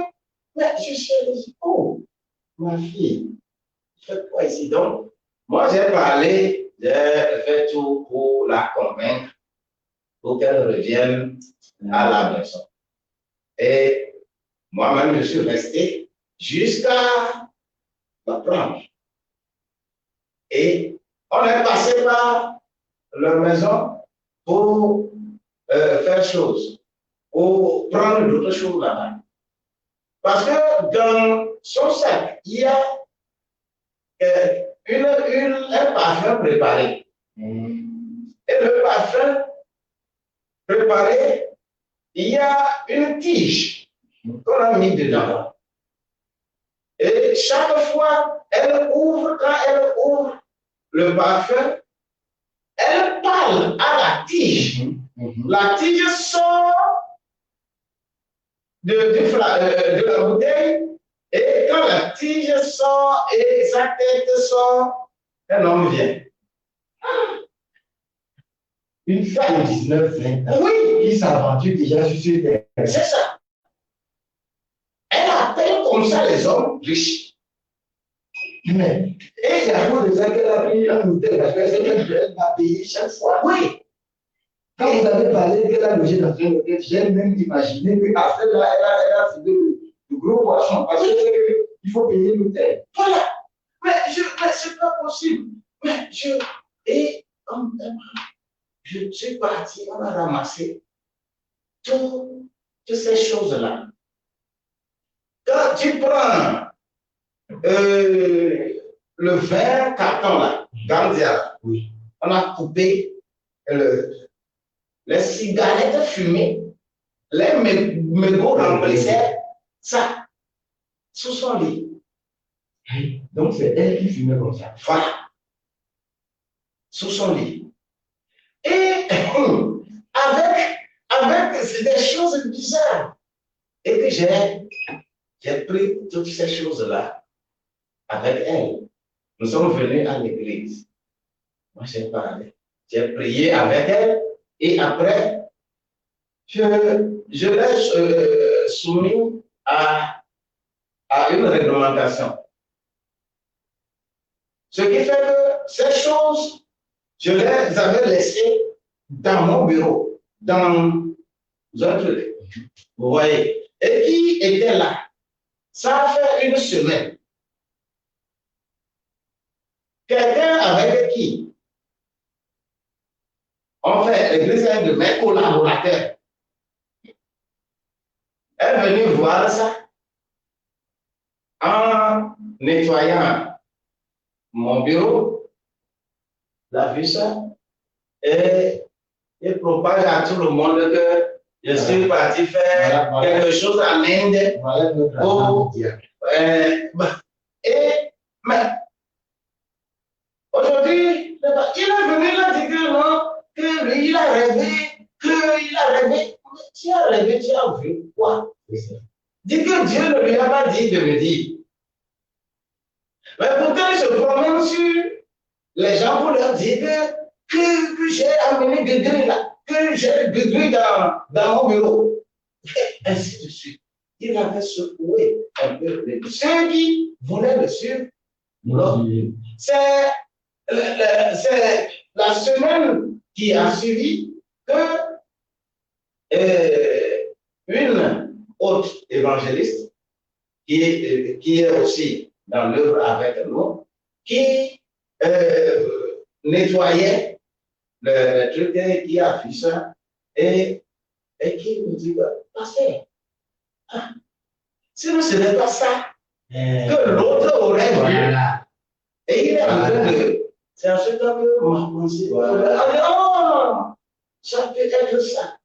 mais je suis oh, ma fille, faites quoi ici? Donc, moi, j'ai parlé, j'ai fait tout pour la convaincre, pour qu'elle revienne à la maison. Et moi-même, je suis resté jusqu'à la prendre. Et on est passé par leur maison pour faire chose, pour prendre d'autres choses là-bas. Parce que dans son sac, il y a un parfum préparé. Et le parfum préparé, il y a une tige qu'on a mis dedans. Et chaque fois, quand elle ouvre le parfum, elle parle à la tige. La tige sort de la bouteille, et quand la tige sort et sa tête sort, un homme vient. Une femme de 19-20 ans. Oui. Qui s'aventure déjà sur ce terrain. C'est ça. Elle appelle comme ça les hommes riches. Mais, et c'est à cause de ça qu'elle a pris un hôtel, parce qu'elle va payer chaque fois. Oui. Quand vous avez parlé qu'elle a logé dans un hôtel, j'ai même imaginé qu'après là, elle a fait de gros poissons, parce qu'il faut payer l'hôtel. Voilà. Mais c'est pas possible. Mais je suis parti, on a ramassé toutes ces choses-là. Quand tu prends le 20 carton là, Gandia, Oui. on a coupé les cigarettes fumées, les mégots remplissaient ça sous son lit. Donc c'est elle qui fumait comme ça. Voilà. Sous son lit. Et avec des choses bizarres. Et que j'ai pris toutes ces choses-là avec elle. Nous sommes venus à l'église. Moi, j'ai parlé. J'ai prié avec elle. Et après, je l'ai soumis à une réglementation. Ce qui fait que ces choses, je les avais laissées dans mon bureau, dans un truc. Vous voyez. Et qui était là? Ça a fait une semaine. Quelqu'un avec qui on fait l'église de mes collaborateurs est venu voir ça en nettoyant mon bureau, la vu ça, et il propage à tout le monde que je suis parti faire quelque chose en Inde. Mais aujourd'hui, il est venu là dire que non, que lui, il a rêvé, Tu as rêvé, tu as vu quoi? Dis que Dieu ne lui a pas dit de me dire. Mais pourtant, il se promène sur les gens pour leur dire que j'ai amené Grégory là, que j'ai Grégory dans mon bureau. Et ainsi de suite. Il avait secoué un peu ceux qui voulaient le suivre. C'est la semaine qui a suivi que une autre évangéliste qui est aussi dans l'œuvre avec nous, qui nettoyait le truc, qui a fait ça, et qui nous dit, pasteur, sinon ce n'est pas ça que l'autre aurait vu. Et il est en train de... C'est en ce temps que ma pensée... Oh, ça peut être ça.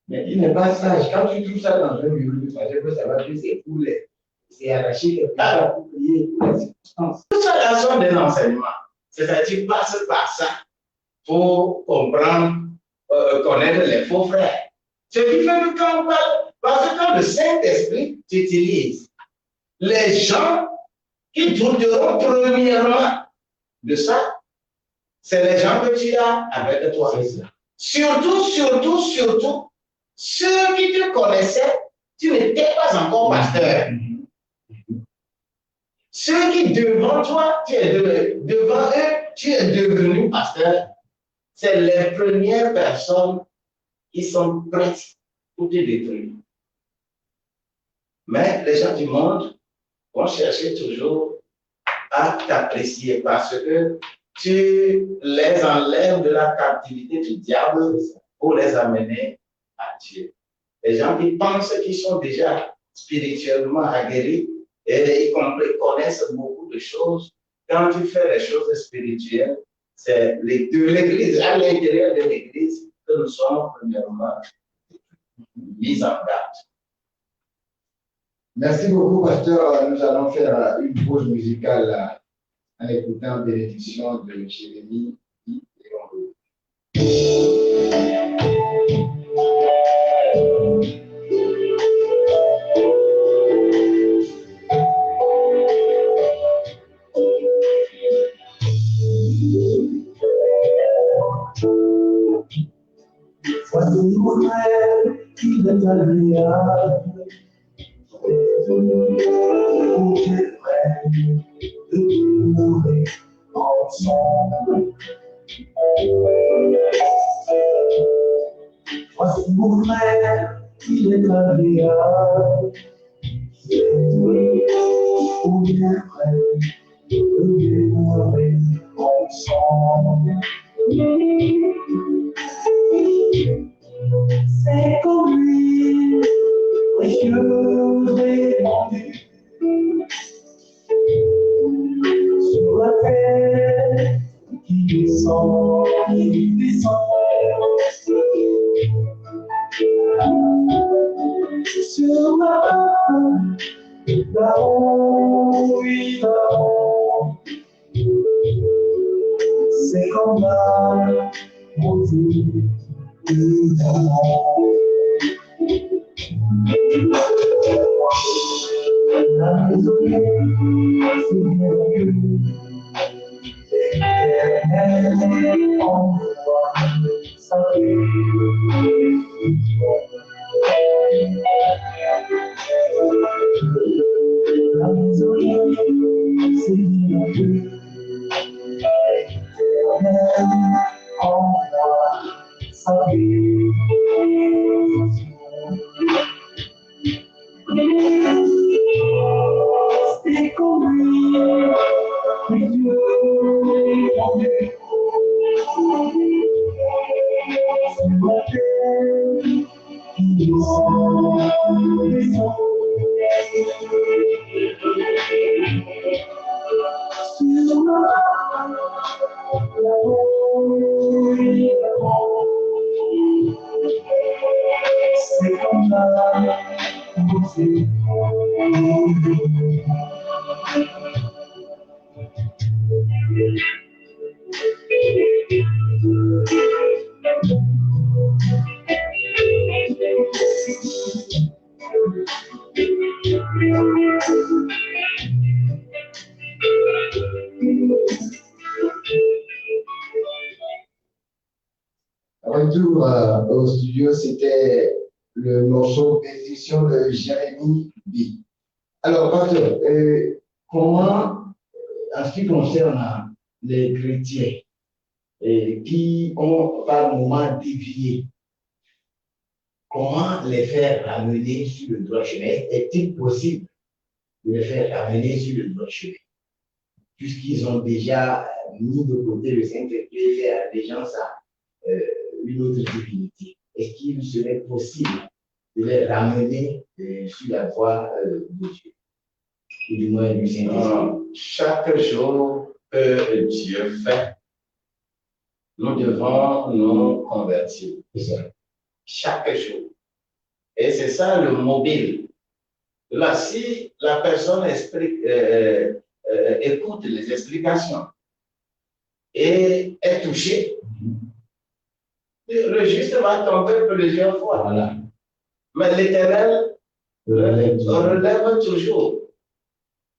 Mais il n'est pas sage. Quand tu trouves ça dans un bureau de pasteur, ça va dire c'est pour les. C'est arraché quelque part pour prier pour les circonstances. Tout ça, là, sont des enseignements. C'est-à-dire, passe par ça pour comprendre, connaître les faux frères. Ce qui fait que quand on parle, parce que quand le Saint-Esprit t'utilise, les gens qui douteront premièrement de ça, c'est les gens que tu as avec toi. Surtout, ceux qui te connaissaient, tu n'étais pas encore pasteur. Ceux qui devant toi, devant eux, tu es devenu pasteur. C'est les premières personnes qui sont prêtes pour te détruire. Mais les gens du monde vont chercher toujours à t'apprécier parce que tu les enlèves de la captivité du diable pour les amener à Dieu. Les gens qui pensent qu'ils sont déjà spirituellement aguerris et y compris connaissent beaucoup de choses. Quand tu fais les choses spirituelles, c'est de l'Église, à l'intérieur de l'Église, que nous sommes premièrement mis en garde. Merci beaucoup, pasteur. Nous allons faire une pause musicale en écoutant bénédiction de Jérémie et on voici mon frère qui est agréable. De mourir ensemble. Voici mon frère, il est agréable. On est prêt de mourir ensemble. C'est comme lui, précieux répandu. Sur la terre qui descend, sur la terre, là-haut, oui, là-haut, c'est comme la montée de l'amour. La maison, c'est mieux. Retour au studio, c'était le morceau Bénédiction de Jérémie B. Alors, pasteur, comment, en ce qui concerne les chrétiens qui ont par moment dévié, comment les faire ramener sur le droit chemin? Est-il possible de les faire ramener sur le droit chemin? Puisqu'ils ont déjà mis de côté le Saint-Esprit, fait allégeance à une autre divinité. Est-ce qu'il serait possible de les ramener sur la voie de Dieu, ou du moins du Saint-Esprit? Chaque jour que Dieu fait, nous devons nous convertir. Chaque jour. Et c'est ça le mobile. Là, si la personne écoute les explications et est touchée, le juste va tomber plusieurs fois. Voilà. Mais l'Éternel relève toujours.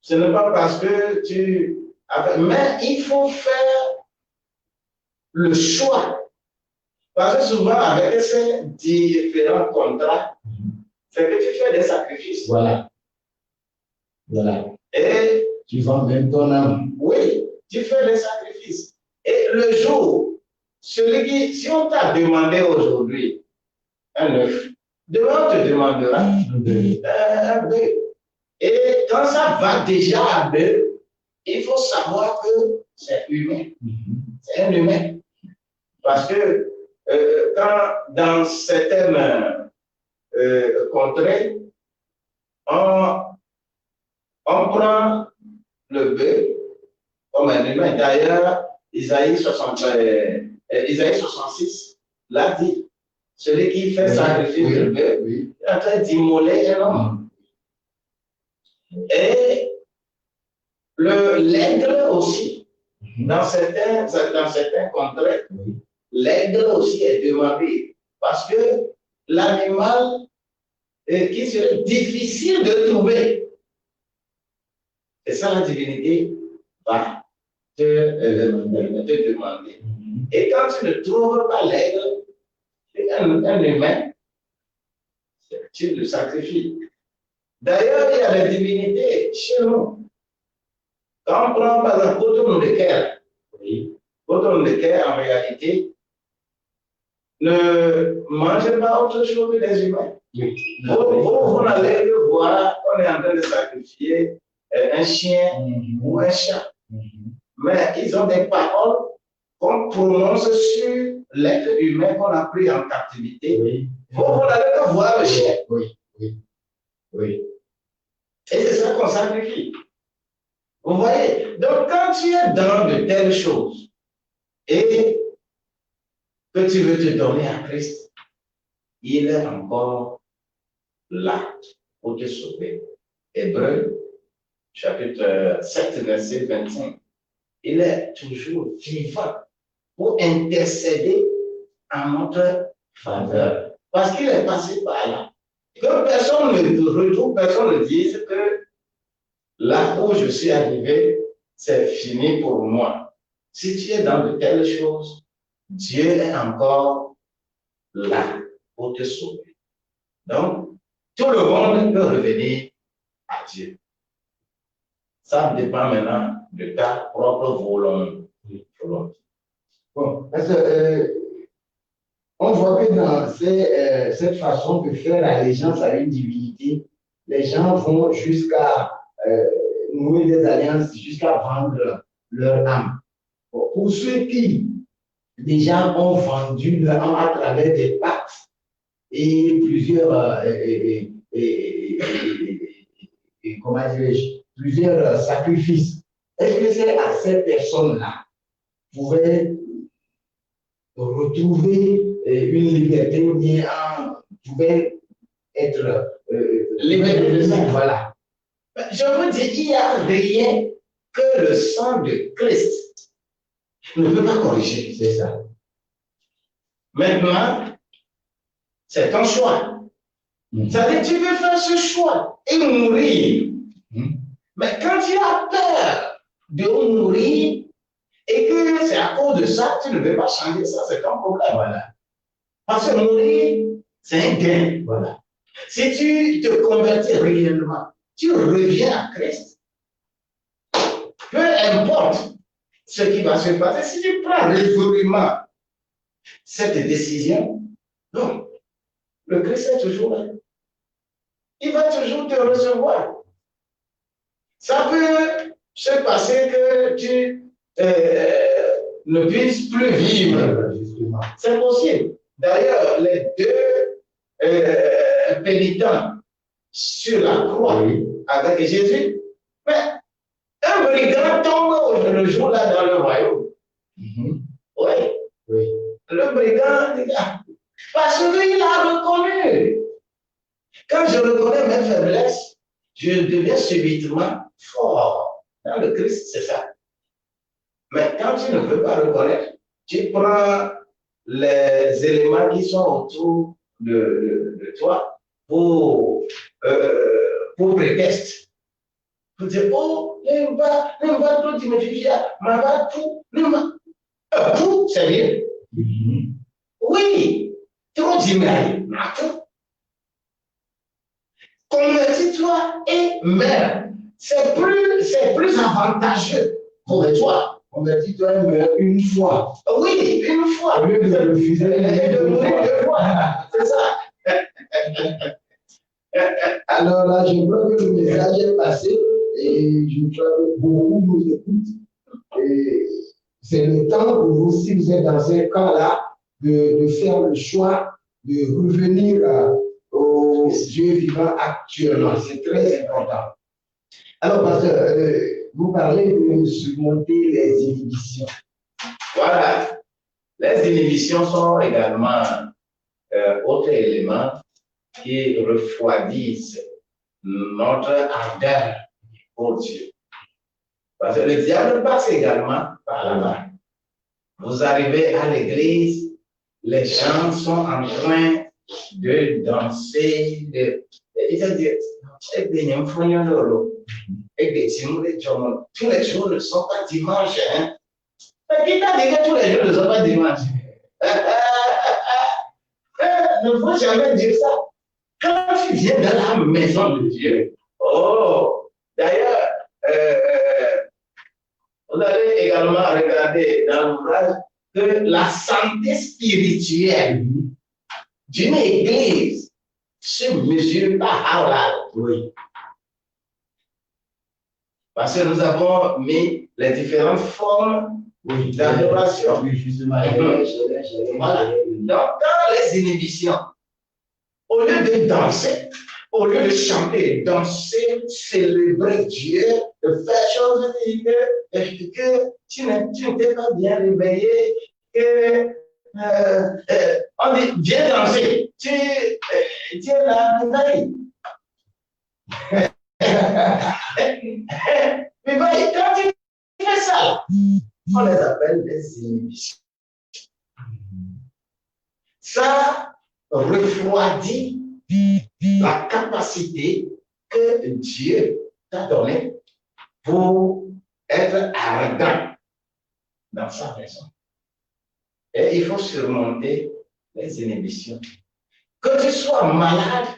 Ce n'est pas parce que tu... Mais il faut faire le choix. Parce que souvent, avec ces différents contrats, c'est que tu fais des sacrifices. Voilà. Voilà. Et tu vends même ton âme. Oui, tu fais des sacrifices. Et le jour, si on t'a demandé aujourd'hui un œuf, demain on te demandera un bœuf. Et quand ça va déjà à bœuf, il faut savoir que c'est humain. C'est un humain. Parce que quand dans certaines contrées, on prend le bœuf comme un humain. D'ailleurs, Isaïe 66 l'a dit. Celui qui fait sacrifice le bœuf est en train d'immoler un homme. Et l'aigle aussi, dans certains contrées, l'aigle aussi est demandé. Parce que l'animal qui serait difficile de trouver. Et ça, la divinité va te demander. Et quand tu ne trouves pas l'aigle, un humain, tu le sacrifies. D'ailleurs, il y a des divinités chez nous. Quand on prend par exemple Cotonou de Caire, Cotonou de Caire, en réalité, ne mange pas autre chose que les humains. Vous n'allez le voir, on est en train de sacrifier un chien ou un chat. Mais ils ont des paroles qu'on prononce sur l'être humain qu'on a pris en captivité. Vous n'allez pas voir le chien. Et c'est ça qu'on sacrifie. Vous voyez? Donc, quand tu es dans de telles choses et que tu veux te donner à Christ, il est encore là pour te sauver. Hébreux, chapitre 7, verset 25. Il est toujours vivant pour intercéder en notre faveur. Parce qu'il est passé par là. Que personne ne retrouve, personne ne dise que là où je suis arrivé, c'est fini pour moi. Si tu es dans de telles choses, Dieu est encore là pour te sauver. Donc, tout le monde peut revenir à Dieu. Ça dépend maintenant de ta propre volonté. Bon, parce que, on voit que dans cette façon de faire allégeance à une divinité, les gens vont jusqu'à nouer des alliances, jusqu'à vendre leur âme. Bon, pour ceux qui déjà ont vendu leur âme à travers des pactes et plusieurs, comment dirais-je, plusieurs sacrifices, est-ce que c'est à ces personnes-là pouvaient retrouver une liberté ou bien pouvaient être libérés de ça? Voilà. Je veux dire, il n'y a rien que le sang de Christ ne peut pas corriger. C'est ça. Maintenant, c'est ton choix. Ça veut dire que tu veux faire ce choix et mourir. Mais quand tu as peur de mourir et que c'est à cause de ça, tu ne veux pas changer ça, c'est ton problème. Voilà. Parce que mourir, c'est un gain. Voilà. Si tu te convertis réellement, tu reviens à Christ. Peu importe ce qui va se passer, si tu prends résolument cette décision, non, le Christ est toujours là. Il va toujours te recevoir. Ça peut se passer que tu ne puisses plus vivre. C'est possible. D'ailleurs, les deux pénitents sur la croix avec Jésus, mais un brigand tombe le jour-là dans le royaume. Oui. Le brigand, parce qu'il a reconnu Quand je reconnais mes faiblesses, je deviens subitement fort. Dans le Christ, c'est ça. Mais quand tu ne peux pas reconnaître, tu prends les éléments qui sont autour de toi pour prétexte. Pour dire, oh, ne va tout dimentifier, mais va tout, tout, sérieux. Oui, trop d'imaginer, tout. Convertis-toi et meurs. C'est plus avantageux pour toi. Convertis-toi et meurs une fois. Oui, une fois. Au lieu de refuser Et de mourir deux fois. C'est ça. Alors là, je crois que le message est passé et je crois que beaucoup nous écoutent. Et c'est le temps pour vous, si vous êtes dans ce cas-là, de faire le choix de revenir au Dieu vivant actuellement. C'est très important. Alors, pasteur, vous parlez de surmonter les inhibitions. Voilà. Les inhibitions sont également autres éléments qui refroidissent notre ardeur pour Dieu. Parce que le diable passe également par là-bas. Vous arrivez à l'église, les gens sont en train de danser, tous les jours ne sont pas dimanche. Hein? Qui t'a dit que tous les jours ne sont pas dimanche? Ne faut jamais dire ça. Quand tu viens dans la maison de Dieu, oh, d'ailleurs, vous allez également regarder dans l'ouvrage que la santé spirituelle d'une église se mesure par halal. Oui. Parce que nous avons mis les différentes formes d'adoration. Oui, justement. Voilà. Donc, dans les inhibitions, au lieu de danser, au lieu de chanter, danser, célébrer Dieu, de faire choses que tu ne t'es pas bien réveillé, que on dit viens danser, tu es là, mais quand tu fais ça, on les appelle des inhibitions. Ça refroidit la capacité que Dieu t'a donnée pour être ardent dans sa raison. Et il faut surmonter les inhibitions. Que tu sois malade,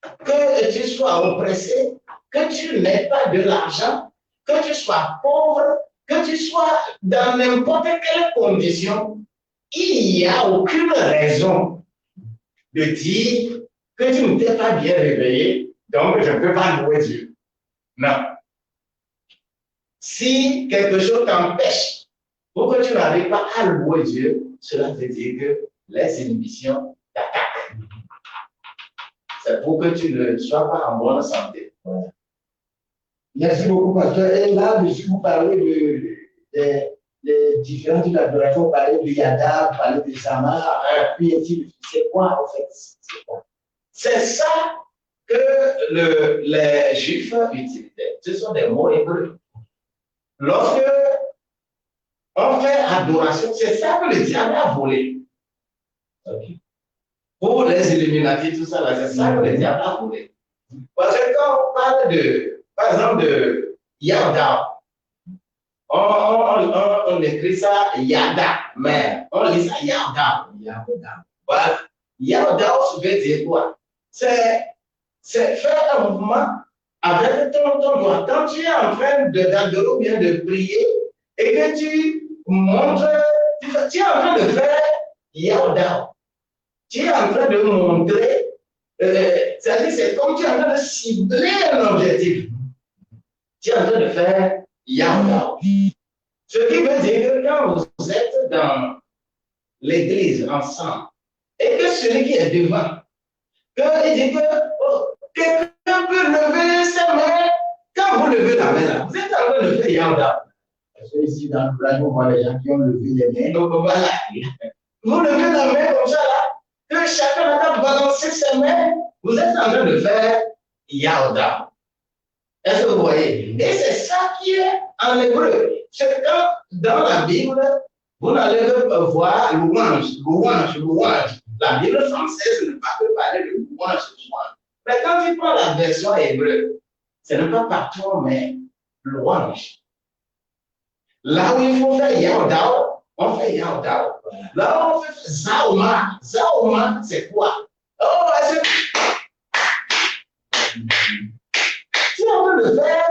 que tu sois oppressé, que tu n'aies pas de l'argent, que tu sois pauvre, que tu sois dans n'importe quelle condition, il n'y a aucune raison de dire que tu ne t'es pas bien réveillé, donc je ne peux pas louer Dieu. Non. Si quelque chose t'empêche pour que tu n'arrives pas à louer Dieu, cela veut dire que les inhibitions t'attaquent. C'est pour que tu ne sois pas en bonne santé. Merci beaucoup, pasteur. Et là, vous parlez des différents types d'adoration, vous parlez de Yada, vous parlez de Sama, puis c'est quoi en fait? C'est ça que les Juifs utilisaient. Ce sont des mots hébreux. Lorsque on fait adoration, c'est ça que le diable a volé. Okay. Pour les Illuminati, tout ça, c'est ça que le diable a volé. Parce que quand on parle par exemple, de Yada, on écrit ça Yada, mais on lit ça Yada. Voilà. Yada, veut dire quoi? C'est faire un mouvement avec ton doigt. Quand tu es en train d'adorer ou bien de prier et que tu montres, tu es en train de faire Yada. Tu es en train de montrer, c'est-à-dire c'est comme tu es en train de cibler un objectif. Tu es en train de faire Yada. Ce qui veut dire que quand vous êtes dans l'église ensemble et que celui qui est devant, il dit que quelqu'un peut lever ses mains, quand vous levez la main là, vous êtes en train de faire Yada. Parce que ici dans le plan, on voit les gens qui ont levé les mains. Donc voilà. Vous levez la main comme ça là, que chacun a balancé ses mains Vous êtes en train de faire Yauda. Est-ce que vous voyez? Et c'est ça qui est en hébreu. C'est quand dans la Bible, vous n'allez pas voir louange, louange, louange. La Bible française ne va pas parler de louange, louange. Mais quand tu prends la version hébreu, ce n'est pas patron, mais louange. Là où il faut faire Yaudao, on fait Yaudao. Là où on fait Zaoma. Zaoma, c'est quoi? Oh, c'est... Tu es en train de faire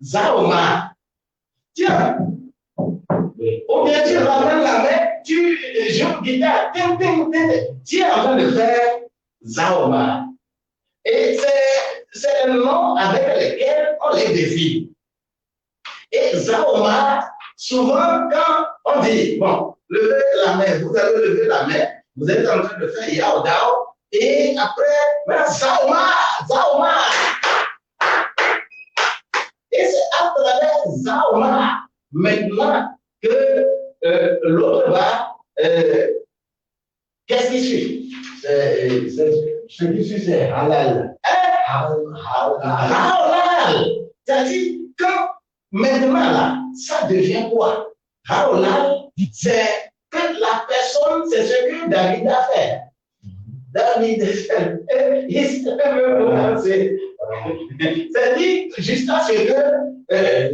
Zaoma. Tiens. Ou bien tu ramènes la main, tu joues guitare. Ting, ting, ting. Tu es en train de faire Zaoma. Et c'est le nom avec lequel on les défie. Et Zaoma, souvent, quand on dit, bon, levez la main, vous avez levé la main, vous êtes en train de faire Yaodao, et après, Zaoma, Zaoma. Et c'est à travers Zaoma, maintenant, que l'autre va, qu'est-ce qui suit? Ce qui suit, c'est halal. Halal. C'est-à-dire, quand maintenant, là, ça devient quoi? Halal, c'est que la personne, c'est ce que David a fait. David a fait. C'est-à-dire, jusqu'à ce que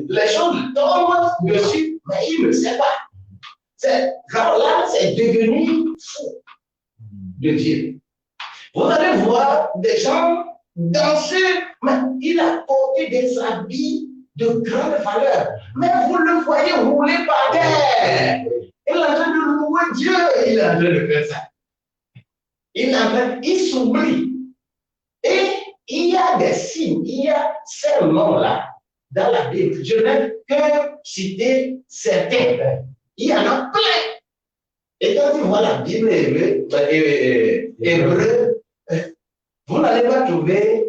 les choses tombent dessus, mais il ne sait pas. Halal, c'est devenu fou de Dieu. Vous allez voir des gens danser, mais il a porté des habits de grande valeur. Mais vous le voyez rouler par terre. Il est en train de louer Dieu. Il est en train de faire ça. Il s'oublie. Et il y a des signes, il y a ces noms-là dans la Bible. Je n'ai que citer certains. Il y en a plein. Et quand tu vois la Bible hébreu, vous n'allez pas trouver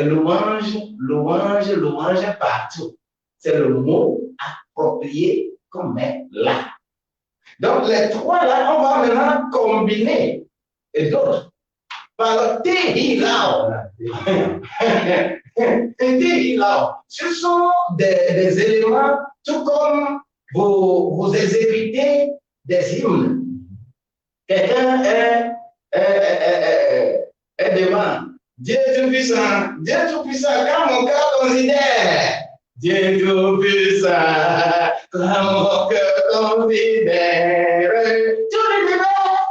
louange, louange, louange partout. C'est le mot approprié qu'on met là. Donc, les trois là, on va maintenant combiner d'autres par Tehilao. Tehilao. Ce sont des éléments, tout comme vous exécutez des hymnes. Quelqu'un est devant. Dieu Tout-Puissant, quand mon cœur considère. Dieu Tout-Puissant, quand mon cœur considère. Tous les divers,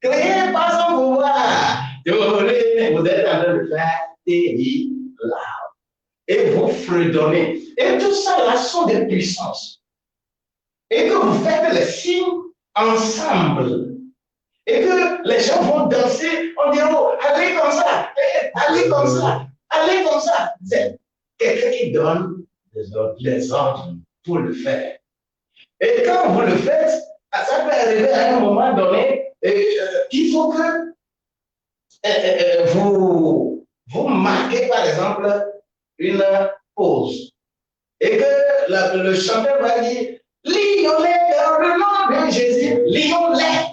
créés par son pouvoir. Vous êtes en train de faire Tehilao. Et vous fredonnez. Et tout ça là sont des puissances. Et que vous faites les signes ensemble. Et que les gens vont danser, on dit, oh, allez comme ça, allez comme ça, allez comme ça. C'est quelqu'un qui donne les ordres pour le faire. Et quand vous le faites, ça peut arriver à un moment donné qu'il faut que vous marquez, par exemple, une pause. Et que le chanteur va dire, lions-les dans le nom de Jésus, lions-les.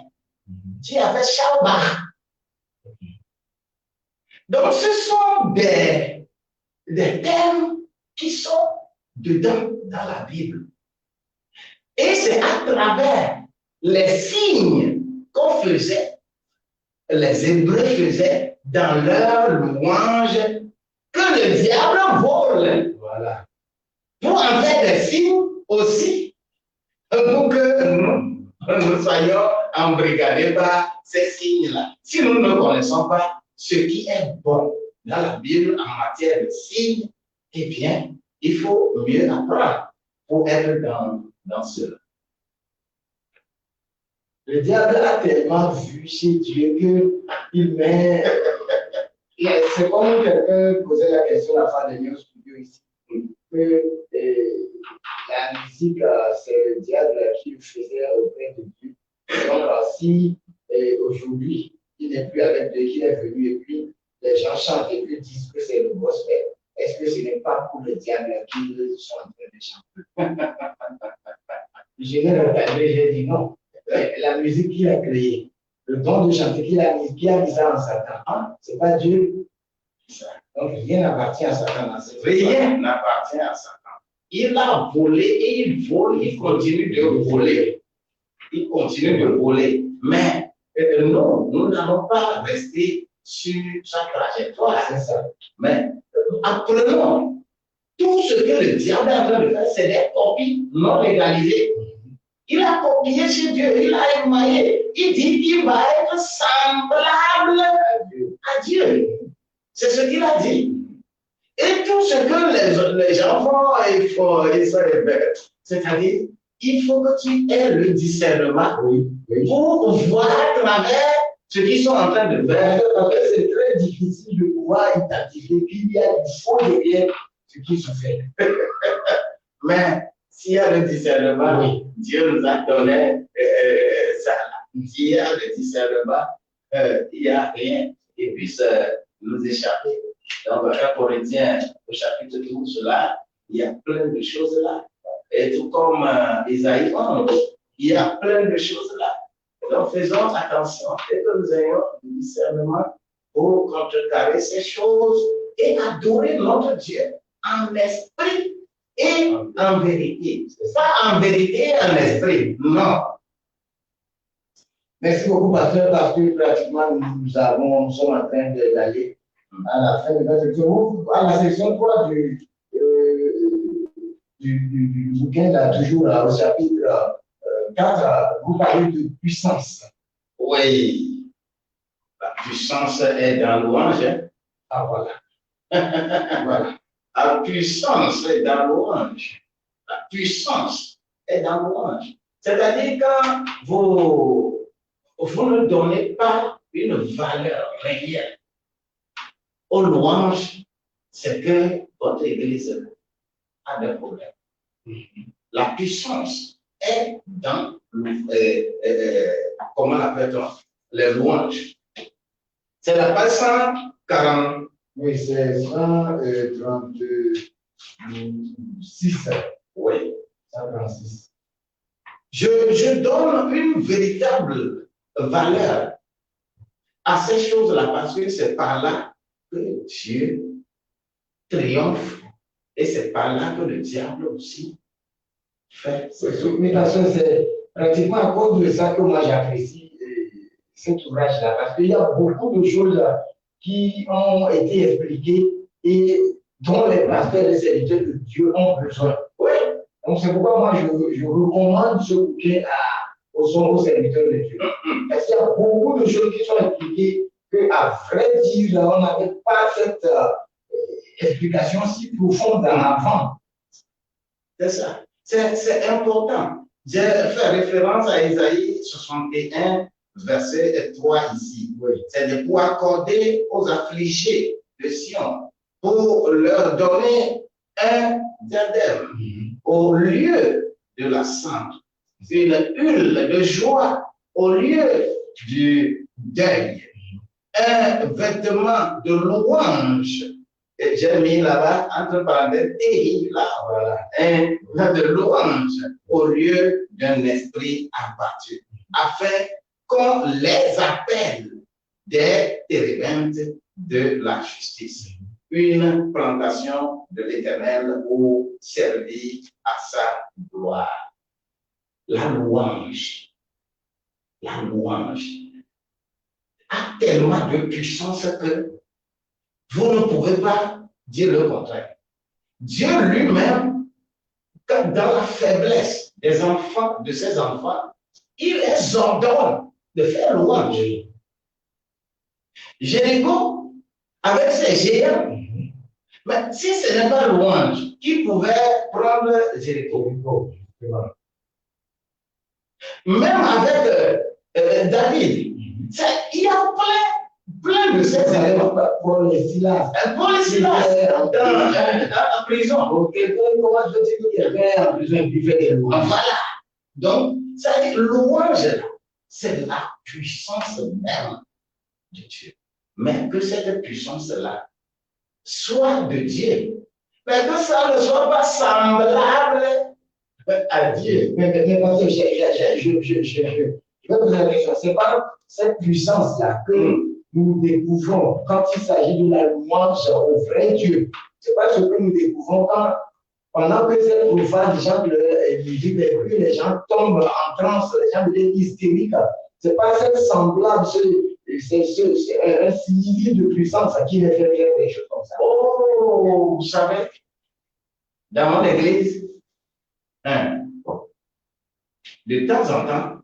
Tu avais Shabbat. Donc, ce sont des thèmes qui sont dedans dans la Bible. Et c'est à travers les signes qu'on faisait, les Hébreux faisaient dans leur louange, que le diable vole. Voilà. Pour en faire des signes aussi, pour que nous soyons embrigadés par ces signes-là. Si nous ne connaissons pas ce qui est bon dans la Bible en matière de signes, eh bien, il faut mieux apprendre pour être dans cela. Le diable a tellement vu chez Dieu qu'il met... C'est comme quelqu'un posait la question à la fin de New Studio ici, que la musique, c'est le diable qui le faisait auprès de Dieu. Donc, si aujourd'hui, il n'est plus avec Dieu, qu'il est venu et puis les gens chantent et puis disent que c'est le gospel, est-ce que ce n'est pas pour le diable qu'ils sont en train de chanter? Je l'ai regardé, j'ai dit non. La musique qu'il a créée, le don de chanter, qui a mis ça en Satan? Hein? Ce n'est pas Dieu. Donc rien n'appartient à Satan dans cette Rien n'appartient à Satan. Il a volé et il vole, il continue de voler. Il continue de voler. Mais non, nous n'allons pas rester sur sa trajectoire. C'est ça. Mais apprenons, tout ce que le diable est en train de faire, c'est des copies non légalisées. Il a copié chez Dieu, il a émaillé. Il dit qu'il va être semblable à Dieu. C'est ce qu'il a dit. Et tout ce que les gens font, ils se répètent. C'est-à-dire, il faut que tu aies le discernement pour voir à travers ce qu'ils sont en train de faire. Parce que c'est très difficile de pouvoir identifier qu'il y a du faux derrière ce qui se fait. Mais s'il y a le discernement, Dieu nous a donné ça. S'il y a le discernement, il n'y a rien qui puisse nous échapper. Donc, 1 Corinthiens, au chapitre 12, là, il y a plein de choses là. Et tout comme Isaïe 11, il y a plein de choses là. Donc, faisons attention et que nous ayons du discernement pour contrecarrer ces choses et adorer notre Dieu en esprit et en vérité. Pas en vérité et en esprit, non. Merci beaucoup, pasteur, parce que pratiquement nous sommes en train d'aller à la fin de notre section. À la section 3 du bouquin, là, toujours au chapitre 4, vous parlez de puissance. Oui, la puissance est dans l'ouange. Ah, voilà. Voilà. La puissance est dans l'ouange. La puissance est dans l'ouange. C'est-à-dire quand vous ne donnez pas une valeur réelle aux louanges, c'est que votre église a des problèmes. La puissance est dans, comment l'appelle-t-on, les louanges. C'est la page 140. Oui, c'est 136. Oui. 136. Je donne une véritable valeur à ces choses-là parce que c'est par là que Dieu triomphe et c'est par là que le diable aussi fait. Mais parce que c'est pratiquement à cause de ça que moi j'apprécie cet ouvrage-là, parce qu'il y a beaucoup de choses qui ont été expliquées et dont les pasteurs et les serviteurs de Dieu ont besoin. Oui. Donc c'est pourquoi moi je recommande ce bouquin aux serviteurs de Dieu. Parce qu'il y a beaucoup de choses qui sont expliquées qu'à vrai dire, on n'avait pas cette explication si profonde en avant. C'est ça. C'est important. J'ai fait référence à Isaïe 61, verset 3 ici. Oui. C'est pour accorder aux affligés de Sion, pour leur donner un diadème au lieu de la cendre, une huile de joie au lieu du deuil, un vêtement de louange. Et j'ai mis là-bas, entre parenthèses, et là, voilà, un de louange au lieu d'un esprit abattu, afin qu'on les appelle des térébintes de la justice. Une plantation de l'Éternel pour servir à sa gloire. La louange a tellement de puissance que vous ne pouvez pas dire le contraire. Dieu lui-même, dans la faiblesse des enfants, de ses enfants, il les ordonne de faire louange. Jéricho, avec ses géants, mais si ce n'est pas louange, qui pouvait prendre Jéricho? Même avec David, il y a plein de ces éléments. Pour les Silas. Pour les Silas, en prison. Comment je dis qu'il y avait en prison qui fait des louanges. Voilà. Donc, ça dit louange, c'est la puissance même de Dieu. Mais que cette puissance-là soit de Dieu. Mais que ça ne soit pas semblable à Dieu. Mais parce que je c'est pas cette puissance-là que nous découvrons quand il s'agit de la louange au vrai Dieu. C'est pas ce que nous découvrons quand, pendant que cette profane chante la musique des bruits, les gens tombent en transe, les gens deviennent hystériques. C'est pas cette semblable, c'est un signe de puissance qui les fait faire des choses comme ça. Oh, vous savez, dans mon église, de temps en temps,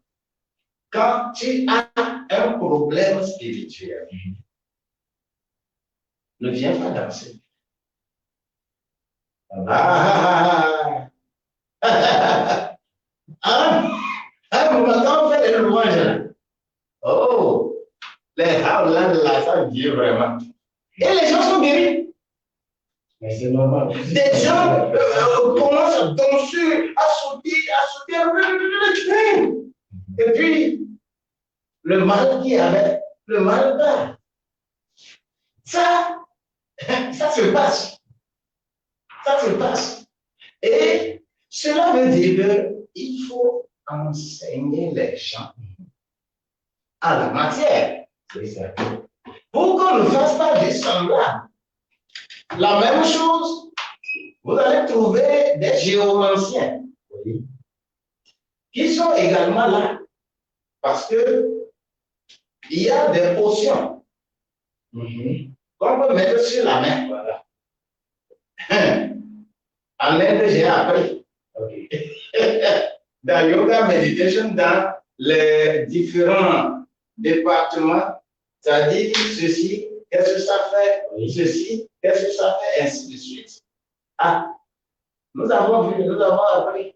quand tu as un problème spirituel, ne viens pas danser. Un moment, quand on fait des louanges, oh, les howlands là, ça dit vraiment. Et les gens sont guéris. Mais c'est normal. Des gens commencent à danser, à sauter. Et puis, le mal qui avait, le mal part. Ça se passe. Ça se passe. Et cela veut dire qu'il faut enseigner les gens à la matière. Pour qu'on ne fasse pas du semblable. La même chose, vous allez trouver des géomanciens qui sont également là. Parce que il y a des potions qu'on peut mettre sur la main. Voilà. En Inde, j'ai appris. Dans Yoga Meditation, dans les différents départements, ça dit ceci, qu'est-ce que ça fait, ceci, qu'est-ce que ça fait, ainsi de suite. Ah, nous avons vu, nous avons appris.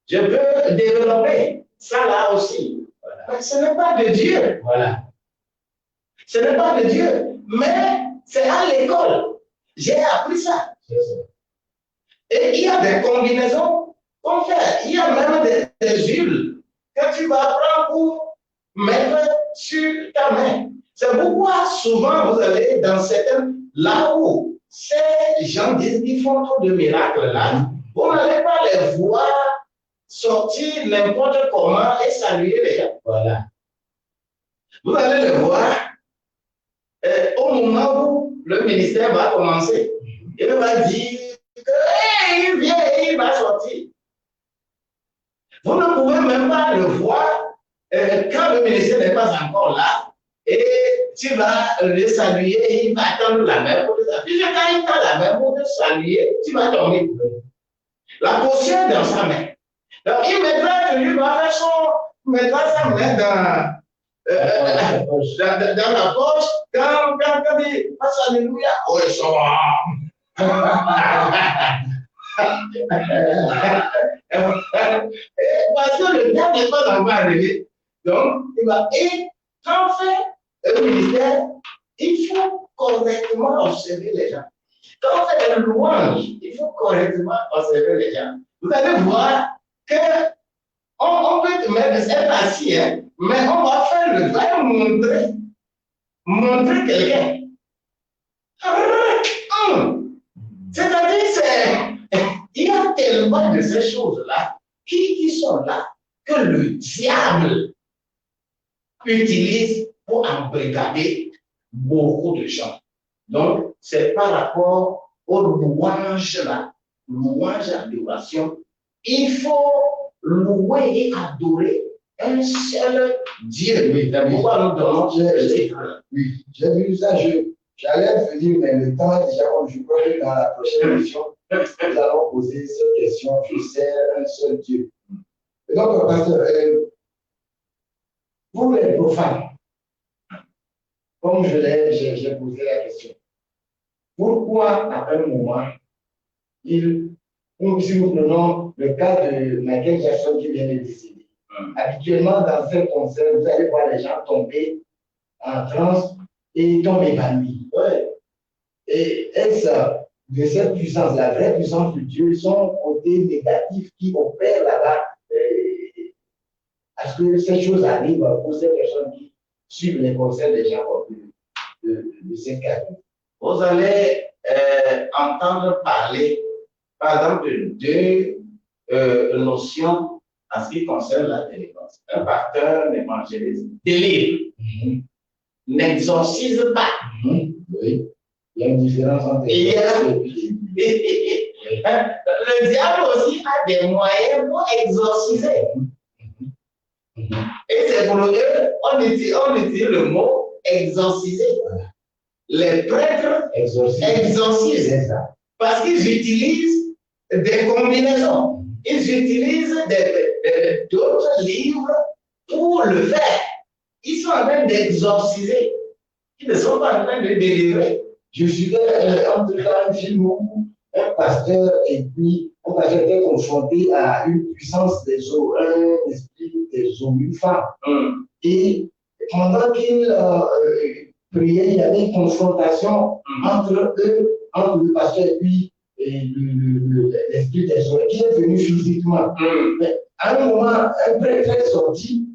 Je peux développer ça là aussi. Voilà. Mais ce n'est pas de Dieu. Voilà. Ce n'est pas de Dieu, mais c'est à l'école. J'ai appris ça. Et il y a des combinaisons qu'on fait. Il y a même des huiles que tu vas prendre pour mettre sur ta main. C'est pourquoi souvent vous allez dans certains, là où ces gens disent qu'ils font trop de miracles là, vous n'allez pas les voir sortir n'importe comment et saluer les gens. Voilà. Vous allez les voir au moment où le ministère va commencer. Il va dire que hey, il vient et il va sortir. Vous ne pouvez même pas le voir quand le ministère n'est pas encore là. Et tu vas le saluer et il va tendre la main pour te saluer. Puis quand il tend la main pour te saluer, tu vas tomber. La potion est dans sa main. Donc il mettra sa main dans la poche. Quand il passe alléluia, oh ils sont parce que le temps n'est pas encore arrivé. Donc, il va. Et quand on fait un ministère, il faut correctement observer les gens. Quand on fait une louange, il faut correctement observer les gens. Vous allez voir que on peut te mettre être assis, hein, mais on va faire le va montrer quelqu'un. C'est-à-dire, il y a tellement de ces choses-là qui sont là que le diable utilise pour embrigader beaucoup de gens. Donc, c'est par rapport aux louanges-là, louange, adoration, il faut louer et adorer un seul Dieu. Oui, pourquoi nous donnons oui, j'ai vu ça, j'allais venir, mais le temps est déjà comme je crois que dans la prochaine émission, nous allons poser cette question, je sais un seul Dieu. Et donc, pasteur, pour les profanes, comme j'ai posé la question, pourquoi à un moment, si nous prenons le cas de Michael Jackson qui vient de décéder, habituellement dans un concert, vous allez voir les gens tomber en transe et tomber évanouis. Ouais. Et est-ce de cette puissance, la vraie puissance de Dieu, son côté négatif qui opère là-bas, est-ce que ces choses arrivent pour ces personnes qui suivent les concerts des gens de cette catégorie? Vous allez entendre parler, par exemple, de deux notions en ce qui concerne la délivrance. Un pasteur, un évangéliste, délivre, n'exorcise pas. Oui. Il y a une différence entre le diable aussi a des moyens pour exorciser. Et c'est pour eux, on utilise le mot exorciser. Les prêtres exorcisent. Parce qu'ils utilisent des combinaisons. Ils utilisent d'autres livres pour le faire. Ils sont en train d'exorciser. Ils ne sont pas en train de délivrer. Je suivais en tout cas un film où un pasteur et puis un pasteur était confronté à une puissance des eaux, un esprit des eaux, une femme. Et pendant qu'il priait, il y avait une confrontation entre eux, entre le pasteur et puis l'esprit des eaux, qui est venu physiquement. Mais à un moment, un prêtre est sorti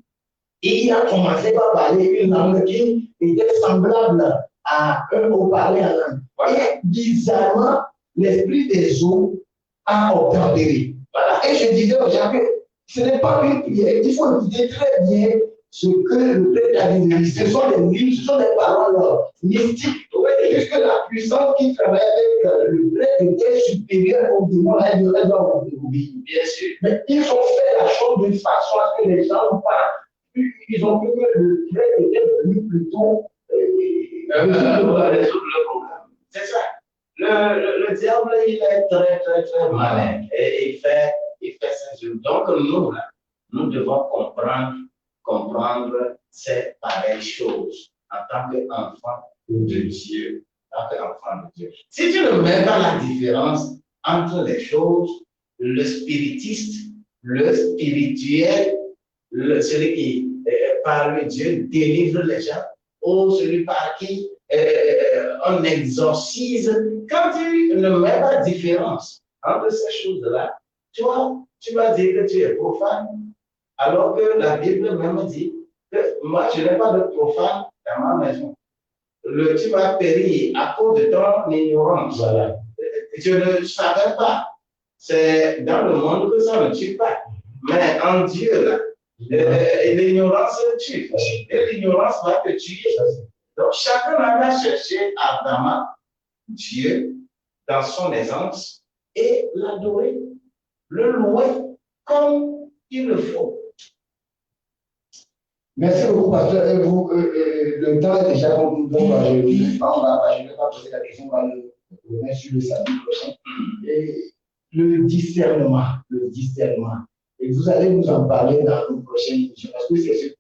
et il a commencé par parler une langue qui était semblable à un haut-parler en langue. Et bizarrement, l'esprit des eaux a obtempéré. Voilà. Et je disais aux gens que ce n'est pas une prière. Il faut écouter très bien ce que le prêtre a dit. Ce sont des livres, ce sont des paroles mystiques. Puisque la puissance qui travaille avec le prêtre était supérieure au démon, elle doit obéir. Bien sûr. Mais ils ont fait la chose d'une façon à ce que les gens pas. Ils ont vu que le prêtre était venu plutôt résoudre le problème. C'est ça. Le diable, il est très, très, très malin. Et il fait ça. Donc, nous, là, nous devons comprendre ces pareilles choses en tant qu'enfant de Dieu. Si tu ne mets pas la différence entre les choses, le spiritiste, le spirituel, celui qui, par le Dieu, délivre les gens, ou celui par qui on exorcise, quand tu ne mets pas de différence entre ces choses-là, tu vas dire que tu es profane, alors que la Bible même dit que moi, je n'ai pas de profane dans ma maison. Tu vas périr à cause de ton ignorance. Voilà. Je ne savais pas. C'est dans le monde que ça ne tue pas. Mais en Dieu, là, l'ignorance tue. Et l'ignorance va te tuer. Donc, chacun va chercher ardemment Dieu dans son essence et l'adorer, le louer comme il le faut. Merci beaucoup, pasteur. Le temps est déjà conclu, donc je ne vais pas poser la question, on va le mettre sur le samedi prochain. Et le discernement. Et vous allez nous en parler dans nos prochaines émissions, parce que c'est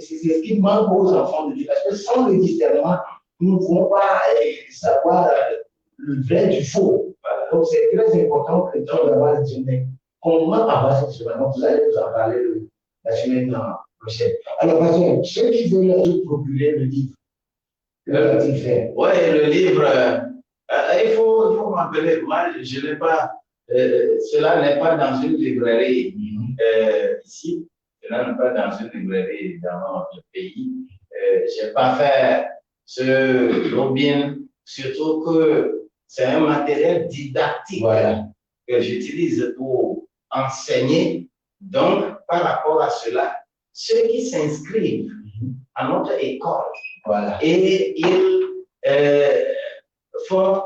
ce qui manque aux enfants de Dieu. Parce que sans le discernement, nous ne pouvons pas savoir le vrai du faux. Donc c'est très important que dans la base du discernement. Comment avoir ce discernement? Vous allez nous en parler la semaine prochaine. Alors, pasteur, ceux qui veulent se procurer le livre, que doit-il faire? Oui, le livre, il faut m'appeler. Moi, je n'ai pas. Cela n'est pas dans une librairie ici, cela n'est pas dans une librairie dans notre pays. Je n'ai pas fait ce lobbying, surtout que c'est un matériel didactique que j'utilise pour enseigner. Donc, par rapport à cela, ceux qui s'inscrivent à notre école et ils font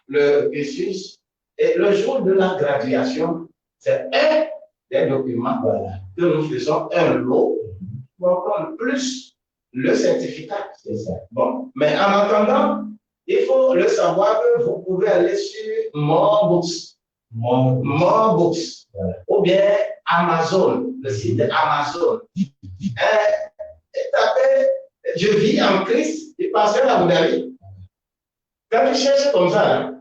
le cursus. Et le jour de la graduation, c'est un des documents que nous faisons un lot pour prendre plus le certificat. C'est ça. Bon, mais en attendant, il faut le savoir que vous pouvez aller sur Morebooks, ou bien Amazon, le site Amazon. Et tapez Je vis en Christ, du pasteur Abu Dhabi. Quand tu cherches comme ça,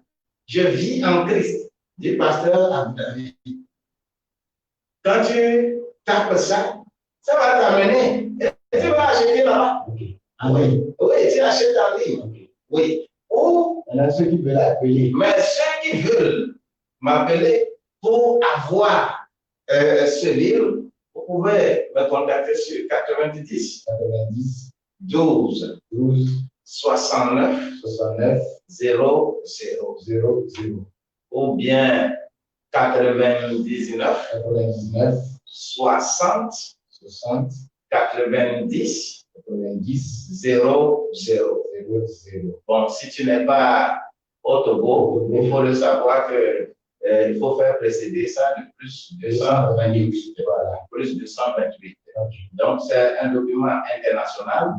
Je vis en Christ, du pasteur Abu Dhabi. Quand tu tapes ça, ça va t'amener. Et tu vas acheter là-bas. Ah oui. Oui, tu achètes en ligne. Oui. Ou, il y en a ceux qui veulent appeler. mais ceux qui veulent m'appeler pour avoir ce livre, vous pouvez me contacter sur 90 12 69 00 ou bien 99 60, 60, 90, 90, 0, 0, 0, 0. Bon, si tu n'es pas au Togo, il faut le savoir que il faut faire précéder ça de plus de 128. Voilà. Plus de 128. Donc, c'est un document international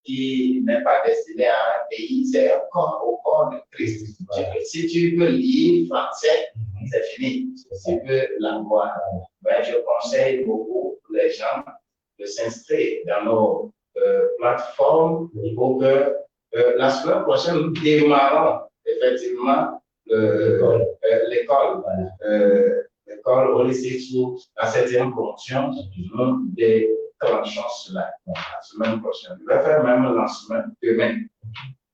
qui n'est pas destiné à un pays, c'est un corps au corps de Christ. Voilà. Si tu veux lire français, c'est fini. Si tu veux la voir, ben, je conseille beaucoup les gens de s'inscrire dans nos plateformes pour que la semaine prochaine, nous démarrons effectivement l'école. L'école holistique sous la 7e promotion. Nous déclenchons cela la semaine prochaine. Je vais faire même le lancement demain.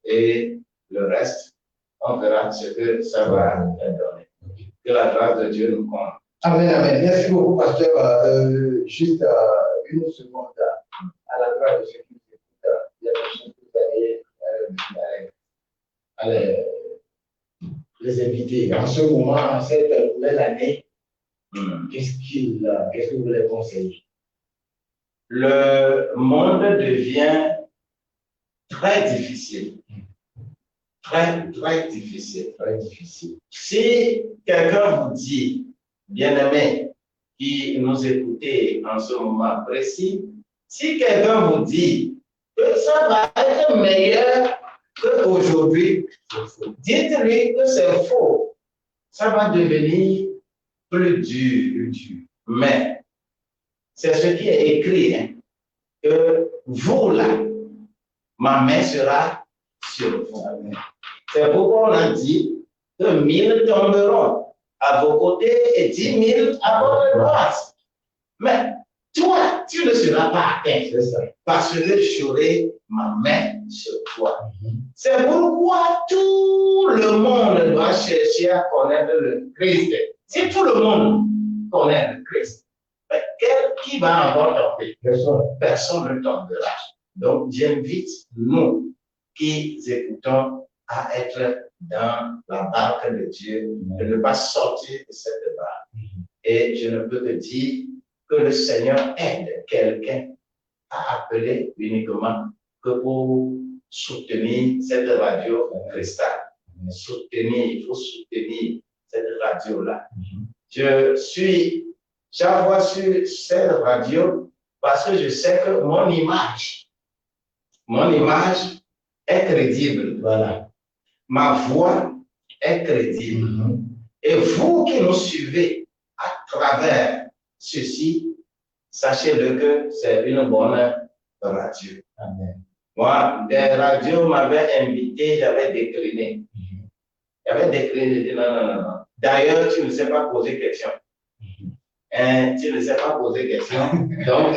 Et le reste, on verra ce que ça va donner. Que la grâce de Dieu nous compte. Amen, amen. Merci beaucoup, pasteur. Juste une seconde. À la grâce de ceux qui nous écoutent, il y a des choses que vous allez les inviter. En ce moment, en cette nouvelle année, qu'est-ce que vous les conseillez? Le monde devient très difficile. Très, très difficile. Très difficile. Si quelqu'un vous dit, bien-aimé, qui nous écoutez en ce moment précis, si quelqu'un vous dit que ça va être meilleur qu'aujourd'hui, dites-lui que c'est faux. Ça va devenir plus dur. Mais c'est ce qui est écrit, hein, que vous là, ma main sera sur vous. C'est pourquoi on a dit que 1000 tomberont à vos côtés et 10 000 à votre droite. Mais toi, tu ne seras pas atteint parce que j'aurai ma main sur toi. C'est pourquoi tout le monde doit chercher à connaître le Christ. Si tout le monde connaît le Christ, qui va encore tomber? Personne ne tombera. Donc, j'invite nous qui écoutons à être dans la barque de Dieu, de ne pas sortir de cette barque. Et je ne peux te dire que le Seigneur aide quelqu'un à appeler uniquement que pour soutenir cette radio cristal. Il faut soutenir cette radio-là. J'envoie sur cette radio parce que je sais que mon image est crédible. Voilà. Ma voix est crédible. Et vous qui nous suivez à travers ceci, sachez-le que c'est une bonne radio. Amen. Moi, des radios m'avaient invité, j'avais décliné. Non. D'ailleurs, tu ne sais pas poser question. Tu ne sais pas poser question. Donc,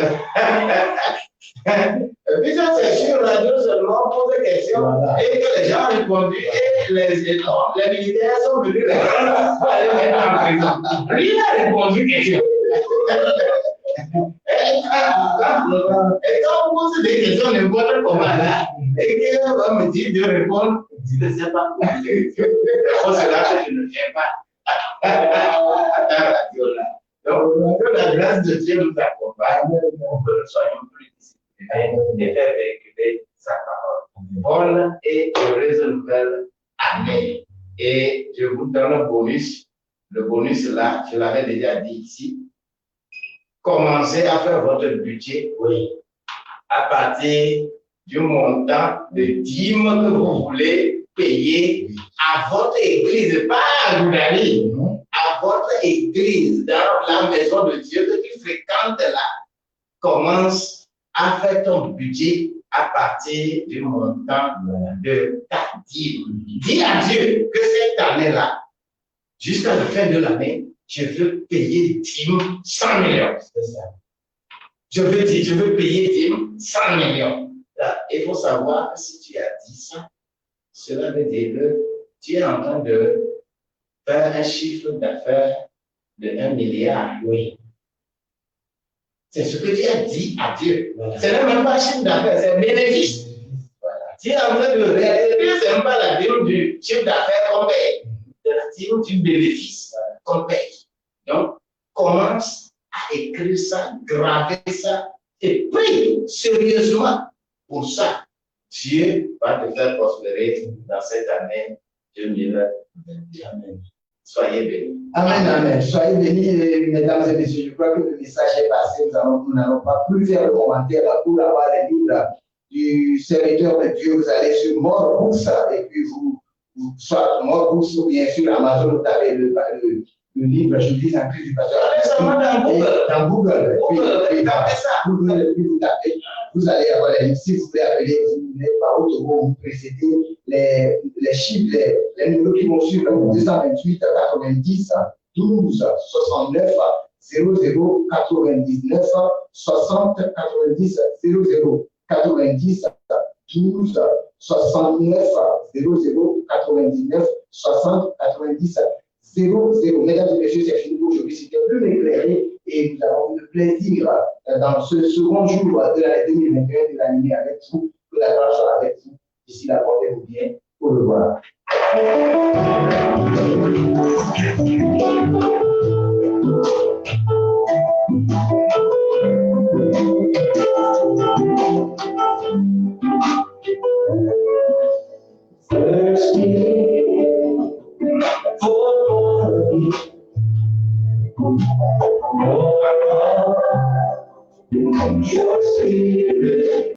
et puis ça, c'est sur radio seulement, poser question. Voilà. Et que les gens ont répondu, et les militaires sont venus les mettre en prison. Lui, il a répondu question. Et quand on pose des questions, n'importe comment là, et quelqu'un va me dire de répondre, tu ne sais pas. C'est pour cela que je ne viens pas à ta radio là. Donc, que la grâce de Dieu nous accompagne pour que nous soyons plus disciplinés et faire véhiculer sa parole. Bonne et heureuse nouvelle année. Et je vous donne un bonus. Le bonus là, je l'avais déjà dit ici. Commencez à faire votre budget, à partir du montant de dîmes que vous voulez payer à votre église, pas à Goudali, à votre église, dans la maison de Dieu que tu fréquentes là. Commence à faire ton budget à partir du montant de ta dîme. Dis à Dieu que cette année-là, jusqu'à la fin de l'année, je veux payer dîme 100 millions. C'est ça. Je veux payer dîme 100 millions. Là, il faut savoir que si tu as dit ça, cela veut dire que tu es en train de faire un chiffre d'affaires de 1 milliard. Oui. C'est ce que tu as dit à Dieu. Voilà. Ce n'est même pas un chiffre d'affaires, c'est un bénéfice. Voilà. Tu es en train de réaliser, ce n'est pas la dîme du chiffre d'affaires qu'on paye, c'est la dîme du bénéfice qu'on paye. Donc, commence à écrire ça, graver ça et prie sérieusement pour ça. Dieu va te faire prospérer dans cette année 2021. Amen. Soyez bénis. Amen, amen. Soyez bénis, mesdames et messieurs. Je crois que le message est passé. Nous n'allons pas plus faire le commentaire pour avoir les livres du serviteur de Dieu. Vous allez sur More Books et puis soit More Books ou bien sûr Amazon, vous avez le livre Je vis en Christ du pasteur. Dans Google. Puis vous tapez. Vous allez avoir les livres. Si vous voulez appeler, vous n'êtes pas autour, vous précédez les chiffres, les numéros qui vont suivre 228 90 12 69 00 99 60 90 00 90 12 69 00 99 60 90 00. Mesdames et messieurs, c'est fini pour aujourd'hui. C'était plus éclairé et nous avons eu le plaisir dans ce second jour de l'année 2021 de l'animer avec vous. Que la grâce soit avec vous. Ici, la portez-vous bien. Au revoir. Your spirit.